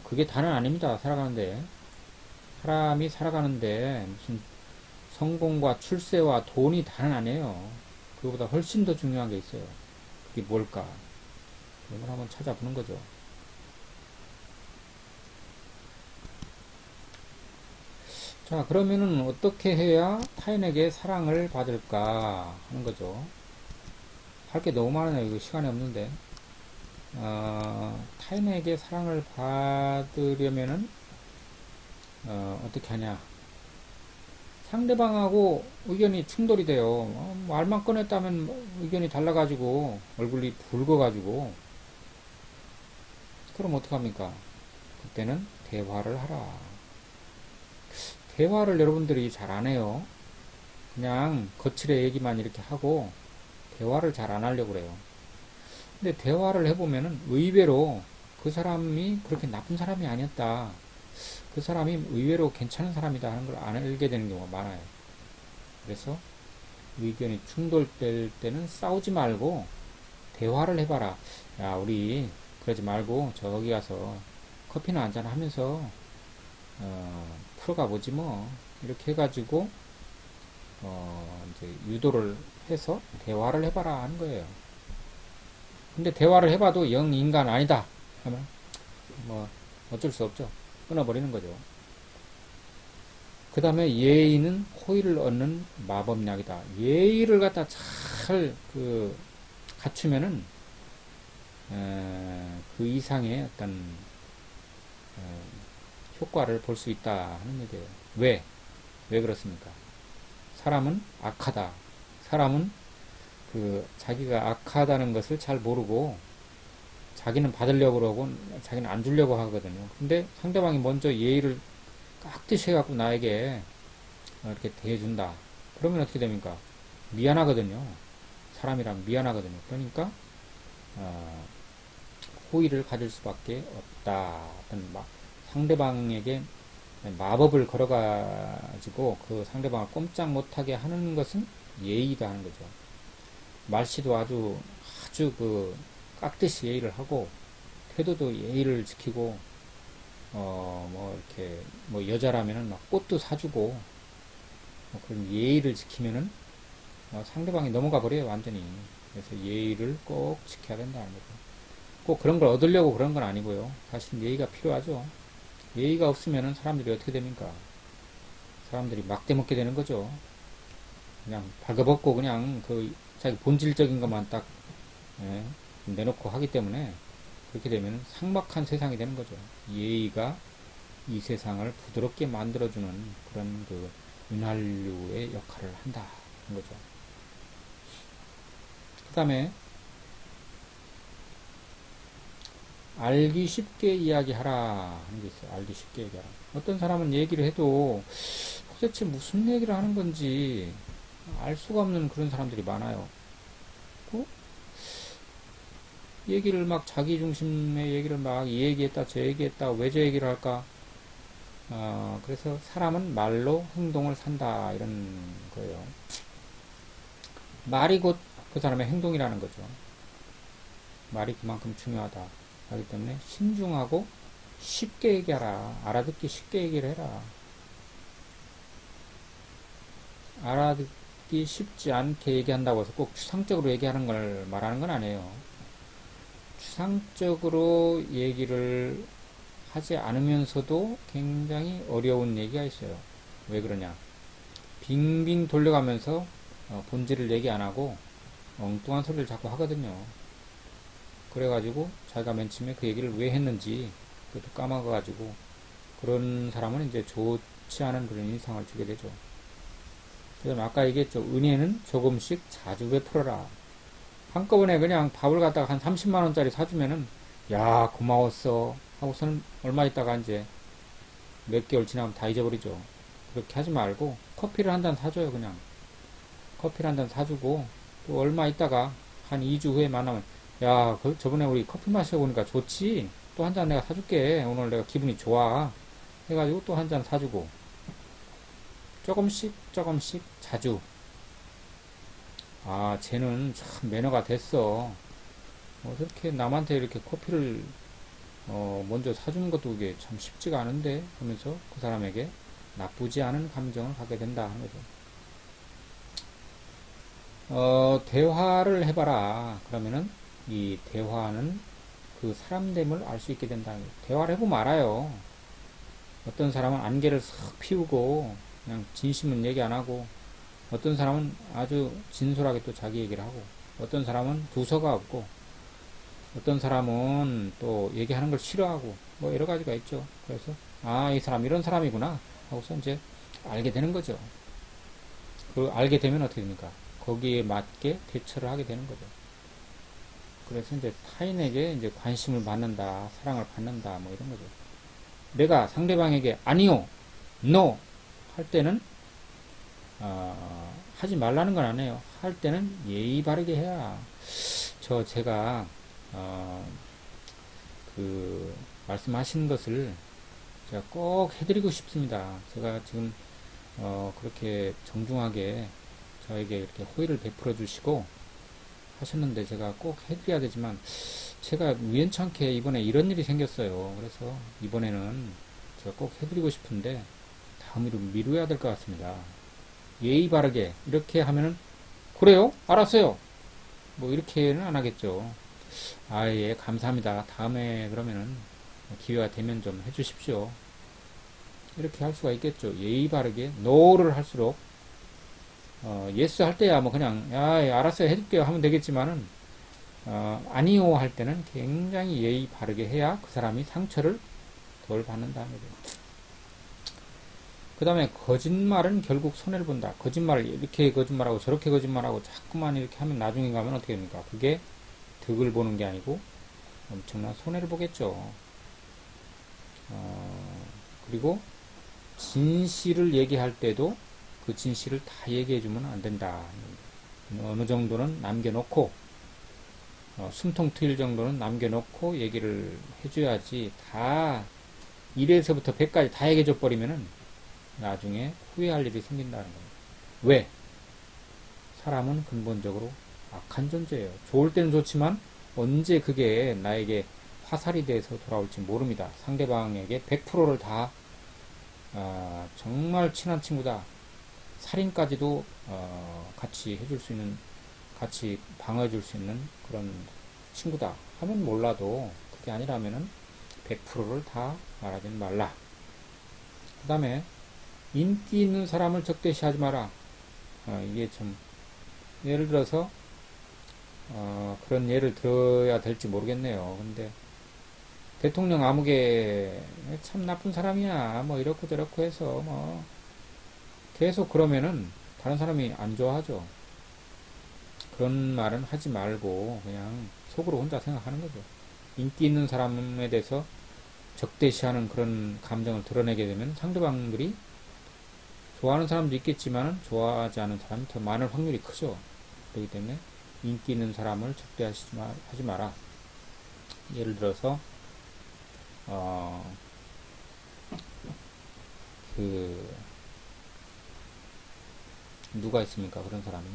그게 다는 아닙니다. 살아가는데. 사람이 살아가는데 무슨 성공과 출세와 돈이 다는 아니에요. 그거보다 훨씬 더 중요한 게 있어요. 그게 뭘까? 그런 걸 한번 찾아보는 거죠. 자, 그러면은 어떻게 해야 타인에게 사랑을 받을까 하는 거죠. 할 게 너무 많아요. 이거 시간이 없는데. 타인에게 사랑을 받으려면은 어떻게 하냐. 상대방하고 의견이 충돌이 돼요. 말만 꺼냈다면 의견이 달라가지고 얼굴이 붉어가지고 그럼 어떡합니까? 그때는 대화를 하라. 대화를 여러분들이 잘 안 해요. 그냥 거칠의 얘기만 이렇게 하고 대화를 잘 안 하려고 그래요. 근데 대화를 해보면은 의외로 그 사람이 그렇게 나쁜 사람이 아니었다. 그 사람이 의외로 괜찮은 사람이다 하는 걸 알게 되는 경우가 많아요. 그래서 의견이 충돌될 때는 싸우지 말고 대화를 해봐라. 야, 우리 그러지 말고 저기 가서 커피나 한잔 하면서 풀어가 보지 뭐. 이렇게 해가지고 이제 유도를 해서 대화를 해봐라 하는 거예요. 근데 대화를 해봐도 영 인간 아니다 하면 뭐 어쩔 수 없죠. 끊어버리는 거죠. 그 다음에 예의는 호의를 얻는 마법약이다. 예의를 갖다 잘 갖추면은 그 이상의 어떤 효과를 볼 수 있다 하는 얘기예요. 왜 그렇습니까? 사람은 악하다. 사람은 자기가 악하다는 것을 잘 모르고 자기는 받으려고 그러고 자기는 안 주려고 하거든요. 근데 상대방이 먼저 예의를 깍듯이 해갖고 나에게 이렇게 대해준다. 그러면 어떻게 됩니까? 미안하거든요. 사람이란 미안하거든요. 그러니까 호의를 가질 수밖에 없다. 어떤 상대방에게 마법을 걸어가지고 그 상대방을 꼼짝 못하게 하는 것은 예의다 하는 거죠. 말씨도 아주 깍듯이 예의를 하고 태도도 예의를 지키고 이렇게 여자라면은 막 꽃도 사주고 그런 예의를 지키면은 상대방이 넘어가 버려요 완전히. 그래서 예의를 꼭 지켜야 된다는 거죠. 꼭 그런 걸 얻으려고 그런 건 아니고요. 사실 예의가 필요하죠. 예의가 없으면은 사람들이 어떻게 됩니까? 사람들이 막대 먹게 되는 거죠. 그냥 발가벗고 그냥 자기 본질적인 것만 딱 내놓고 하기 때문에 그렇게 되면 삭막한 세상이 되는 거죠. 예의가 이 세상을 부드럽게 만들어주는 그런 윤활유의 역할을 한다 하는 거죠. 그 다음에 알기 쉽게 이야기하라 하는 게 있어요. 알기 쉽게 얘기하라. 어떤 사람은 얘기를 해도 도대체 무슨 얘기를 하는 건지 알 수가 없는 그런 사람들이 많아요. 얘기를 막 자기 중심의 얘기를 막 이 얘기했다 저 얘기했다 왜 저 얘기를 할까. 그래서 사람은 말로 행동을 산다 이런 거예요. 말이 곧 그 사람의 행동이라는 거죠. 말이 그만큼 중요하다 하기 때문에 신중하고 쉽게 얘기하라. 알아듣기 쉽게 얘기를 해라. 알아듣기 쉽지 않게 얘기한다고 해서 꼭 추상적으로 얘기하는 걸 말하는 건 아니에요. 추상적으로 얘기를 하지 않으면서도 굉장히 어려운 얘기가 있어요. 왜 그러냐? 빙빙 돌려가면서 본질을 얘기 안 하고 엉뚱한 소리를 자꾸 하거든요. 그래가지고 자기가 맨 처음에 그 얘기를 왜 했는지 그것도 까먹어가지고 그런 사람은 이제 좋지 않은 그런 인상을 주게 되죠. 그다음에 아까 얘기했죠. 은혜는 조금씩 자주 베풀어라. 한꺼번에 그냥 밥을 갖다가 한 30만원짜리 사주면은 야 고마웠어 하고서는 얼마 있다가 이제 몇 개월 지나면 다 잊어버리죠. 그렇게 하지 말고 커피를 한 잔 사줘요. 그냥 커피를 한 잔 사주고 또 얼마 있다가 한 2주 후에 만나면 야 저번에 우리 커피 마셔보니까 좋지. 또 한 잔 내가 사줄게. 오늘 내가 기분이 좋아 해가지고 또 한 잔 사주고 조금씩 자주. 쟤는 참 매너가 됐어. 저렇게 남한테 이렇게 커피를 먼저 사주는 것도 이게 참 쉽지가 않은데 하면서 그 사람에게 나쁘지 않은 감정을 갖게 된다 하는 거죠. 대화를 해봐라. 그러면은 이 대화는 그 사람됨을 알 수 있게 된다는 거예요. 대화를 해보면 알아요. 어떤 사람은 안개를 싹 피우고 그냥 진심은 얘기 안 하고, 어떤 사람은 아주 진솔하게 또 자기 얘기를 하고, 어떤 사람은 두서가 없고, 어떤 사람은 또 얘기하는 걸 싫어하고, 뭐 여러 가지가 있죠. 그래서 이 사람 이런 사람이구나 하고서 이제 알게 되는 거죠. 그 알게 되면 어떻게 됩니까? 거기에 맞게 대처를 하게 되는 거죠. 그래서 이제 타인에게 이제 관심을 받는다, 사랑을 받는다, 뭐 이런 거죠. 내가 상대방에게 아니요, no 할 때는 하지 말라는 건 아니에요. 할 때는 예의 바르게 해야. 제가 말씀하신 것을 제가 꼭 해드리고 싶습니다. 제가 지금 그렇게 정중하게 저에게 이렇게 호의를 베풀어 주시고 하셨는데 제가 꼭 해드려야 되지만 제가 우연찮게 이번에 이런 일이 생겼어요. 그래서 이번에는 제가 꼭 해드리고 싶은데 다음으로 미루어야 될 것 같습니다. 예의 바르게 이렇게 하면은 그래요? 알았어요. 뭐 이렇게는 안 하겠죠. 아, 예, 감사합니다. 다음에 그러면은 기회가 되면 좀 해주십시오. 이렇게 할 수가 있겠죠. 예의 바르게 노를 할수록 예스 할 때야 뭐 그냥 야, 예, 알았어요 해줄게요 하면 되겠지만은 아니요 할 때는 굉장히 예의 바르게 해야 그 사람이 상처를 덜 받는다는 거죠. 그 다음에 거짓말은 결국 손해를 본다. 거짓말을 이렇게 거짓말하고 저렇게 거짓말하고 자꾸만 이렇게 하면 나중에 가면 어떻게 됩니까? 그게 득을 보는 게 아니고 엄청난 손해를 보겠죠. 그리고 진실을 얘기할 때도 그 진실을 다 얘기해주면 안 된다. 어느 정도는 남겨놓고 숨통 트일 정도는 남겨놓고 얘기를 해줘야지 다 1에서부터 100까지 다 얘기해줘 버리면은 나중에 후회할 일이 생긴다는 거예요. 왜? 사람은 근본적으로 악한 존재예요. 좋을 때는 좋지만 언제 그게 나에게 화살이 돼서 돌아올지 모릅니다. 상대방에게 100%를 다 정말 친한 친구다. 살인까지도 같이 해줄 수 있는, 같이 방어해줄 수 있는 그런 친구다 하면 몰라도 그게 아니라면은 100%를 다 말하지 말라. 그 다음에 인기 있는 사람을 적대시하지 마라. 이게 참 예를 들어서 그런 예를 들어야 될지 모르겠네요. 근데 대통령 아무개 참 나쁜 사람이야 뭐 이렇고 저렇고 해서 뭐 계속 그러면은 다른 사람이 안 좋아하죠. 그런 말은 하지 말고 그냥 속으로 혼자 생각하는 거죠. 인기 있는 사람에 대해서 적대시하는 그런 감정을 드러내게 되면 상대방들이 좋아하는 사람도 있겠지만 좋아하지 않은 사람이 더 많을 확률이 크죠. 그렇기 때문에 인기 있는 사람을 적대하지 마라. 예를 들어서 그 누가 있습니까? 그런 사람이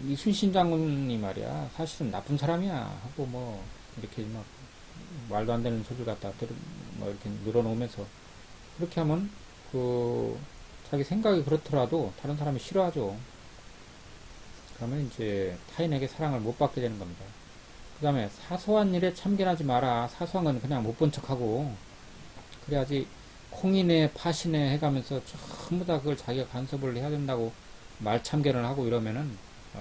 이순신 장군이 말이야 사실은 나쁜 사람이야 하고 뭐 이렇게 막 말도 안 되는 소리를 갖다 뭐 이렇게 늘어놓으면서 그렇게 하면 그 자기 생각이 그렇더라도 다른 사람이 싫어하죠. 그러면 이제 타인에게 사랑을 못 받게 되는 겁니다. 그 다음에 사소한 일에 참견하지 마라. 사소한 건 그냥 못 본 척하고 그래야지 콩이네 파시네 해가면서 전부 다 그걸 자기가 간섭을 해야 된다고 말 참견을 하고 이러면은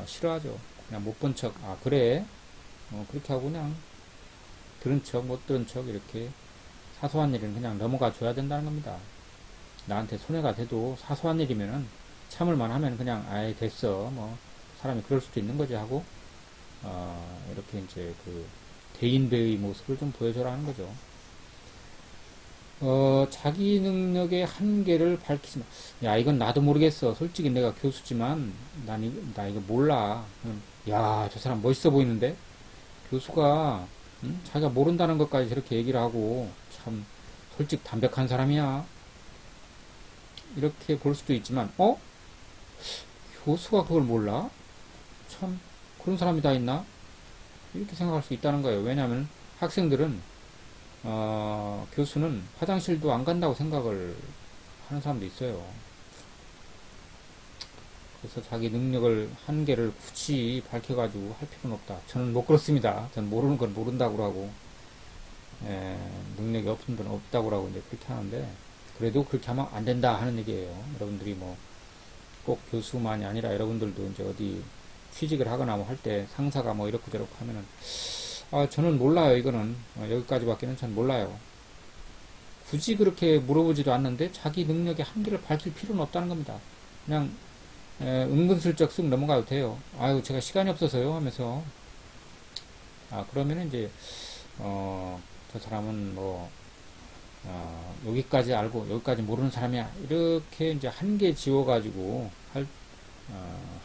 싫어하죠. 그냥 못 본 척, 아 그래 그렇게 하고 그냥 들은 척 못 들은 척 이렇게 사소한 일은 그냥 넘어가 줘야 된다는 겁니다. 나한테 손해가 돼도 사소한 일이면은 참을만 하면 그냥 아예 됐어 뭐 사람이 그럴 수도 있는 거지 하고 이렇게 이제 그 대인배의 모습을 좀 보여줘라 하는 거죠. 자기 능력의 한계를 밝히지 마. 야, 이건 나도 모르겠어. 솔직히 내가 교수지만, 나 이거 몰라. 야, 저 사람 멋있어 보이는데? 교수가, 응? 자기가 모른다는 것까지 저렇게 얘기를 하고, 참, 솔직 담백한 사람이야. 이렇게 볼 수도 있지만, 교수가 그걸 몰라? 참, 그런 사람이 다 있나? 이렇게 생각할 수 있다는 거예요. 왜냐하면 학생들은 교수는 화장실도 안 간다고 생각을 하는 사람도 있어요. 그래서 자기 능력을 한계를 굳이 밝혀가지고 할 필요는 없다. 저는 못 그렇습니다. 저는 모르는 건 모른다고 하고 능력이 없는 건 없다고 하고 이제 그렇게 하는데 그래도 그렇게 하면 안 된다 하는 얘기예요. 여러분들이 뭐 꼭 교수만이 아니라 여러분들도 이제 어디 취직을 하거나 뭐 할 때 상사가 뭐 이렇고 저렇고 하면은 저는 몰라요. 이거는 여기까지밖에는 전 몰라요. 굳이 그렇게 물어보지도 않는데 자기 능력의 한계를 밝힐 필요는 없다는 겁니다. 그냥 은근슬쩍 쓱 넘어가도 돼요. 아유 제가 시간이 없어서요 하면서 그러면은 이제 저 사람은 뭐 여기까지 알고 여기까지 모르는 사람이야 이렇게 이제 한계 지워가지고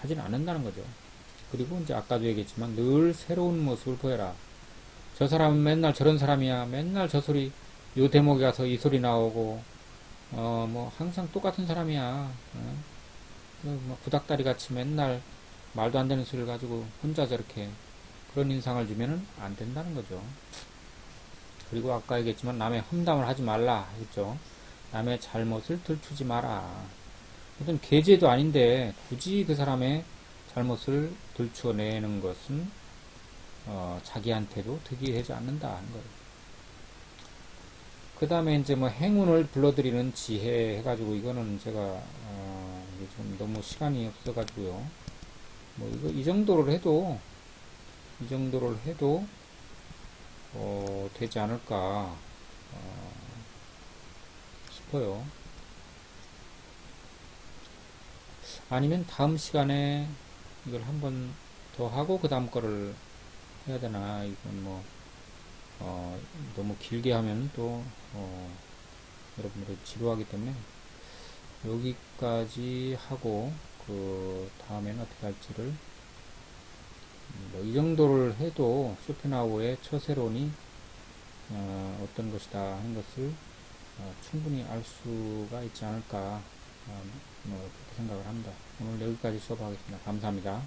하지는 않는다는 거죠. 그리고 이제 아까도 얘기했지만 늘 새로운 모습을 보여라. 저 사람은 맨날 저런 사람이야. 맨날 저 소리, 요 대목에 가서 이 소리 나오고, 뭐, 항상 똑같은 사람이야. 뭐 구닥다리 같이 맨날 말도 안 되는 소리를 가지고 혼자 저렇게 그런 인상을 주면은 안 된다는 거죠. 그리고 아까 얘기했지만 남의 험담을 하지 말라 했죠. 남의 잘못을 들추지 마라. 어떤 계제도 아닌데 굳이 그 사람의 잘못을 들추어내는 것은 자기한테도 득이 되지 않는다 하는 거예요. 그 다음에 이제 뭐 행운을 불러들이는 지혜 해가지고 이거는 제가 이게 좀 너무 시간이 없어가지고요. 뭐 이거 이 정도를 해도 되지 않을까 싶어요. 아니면 다음 시간에 이걸 한번 더 하고 그 다음 거를 해야 되나. 이건 뭐 너무 길게 하면 또 여러분들이 지루하기 때문에 여기까지 하고 그 다음에는 어떻게 할지를 뭐 이 정도를 해도 쇼펜하우어의 처세론이 어떤 것이다 하는 것을 충분히 알 수가 있지 않을까 뭐 그렇게 생각을 합니다. 오늘 여기까지 수업하겠습니다. 감사합니다.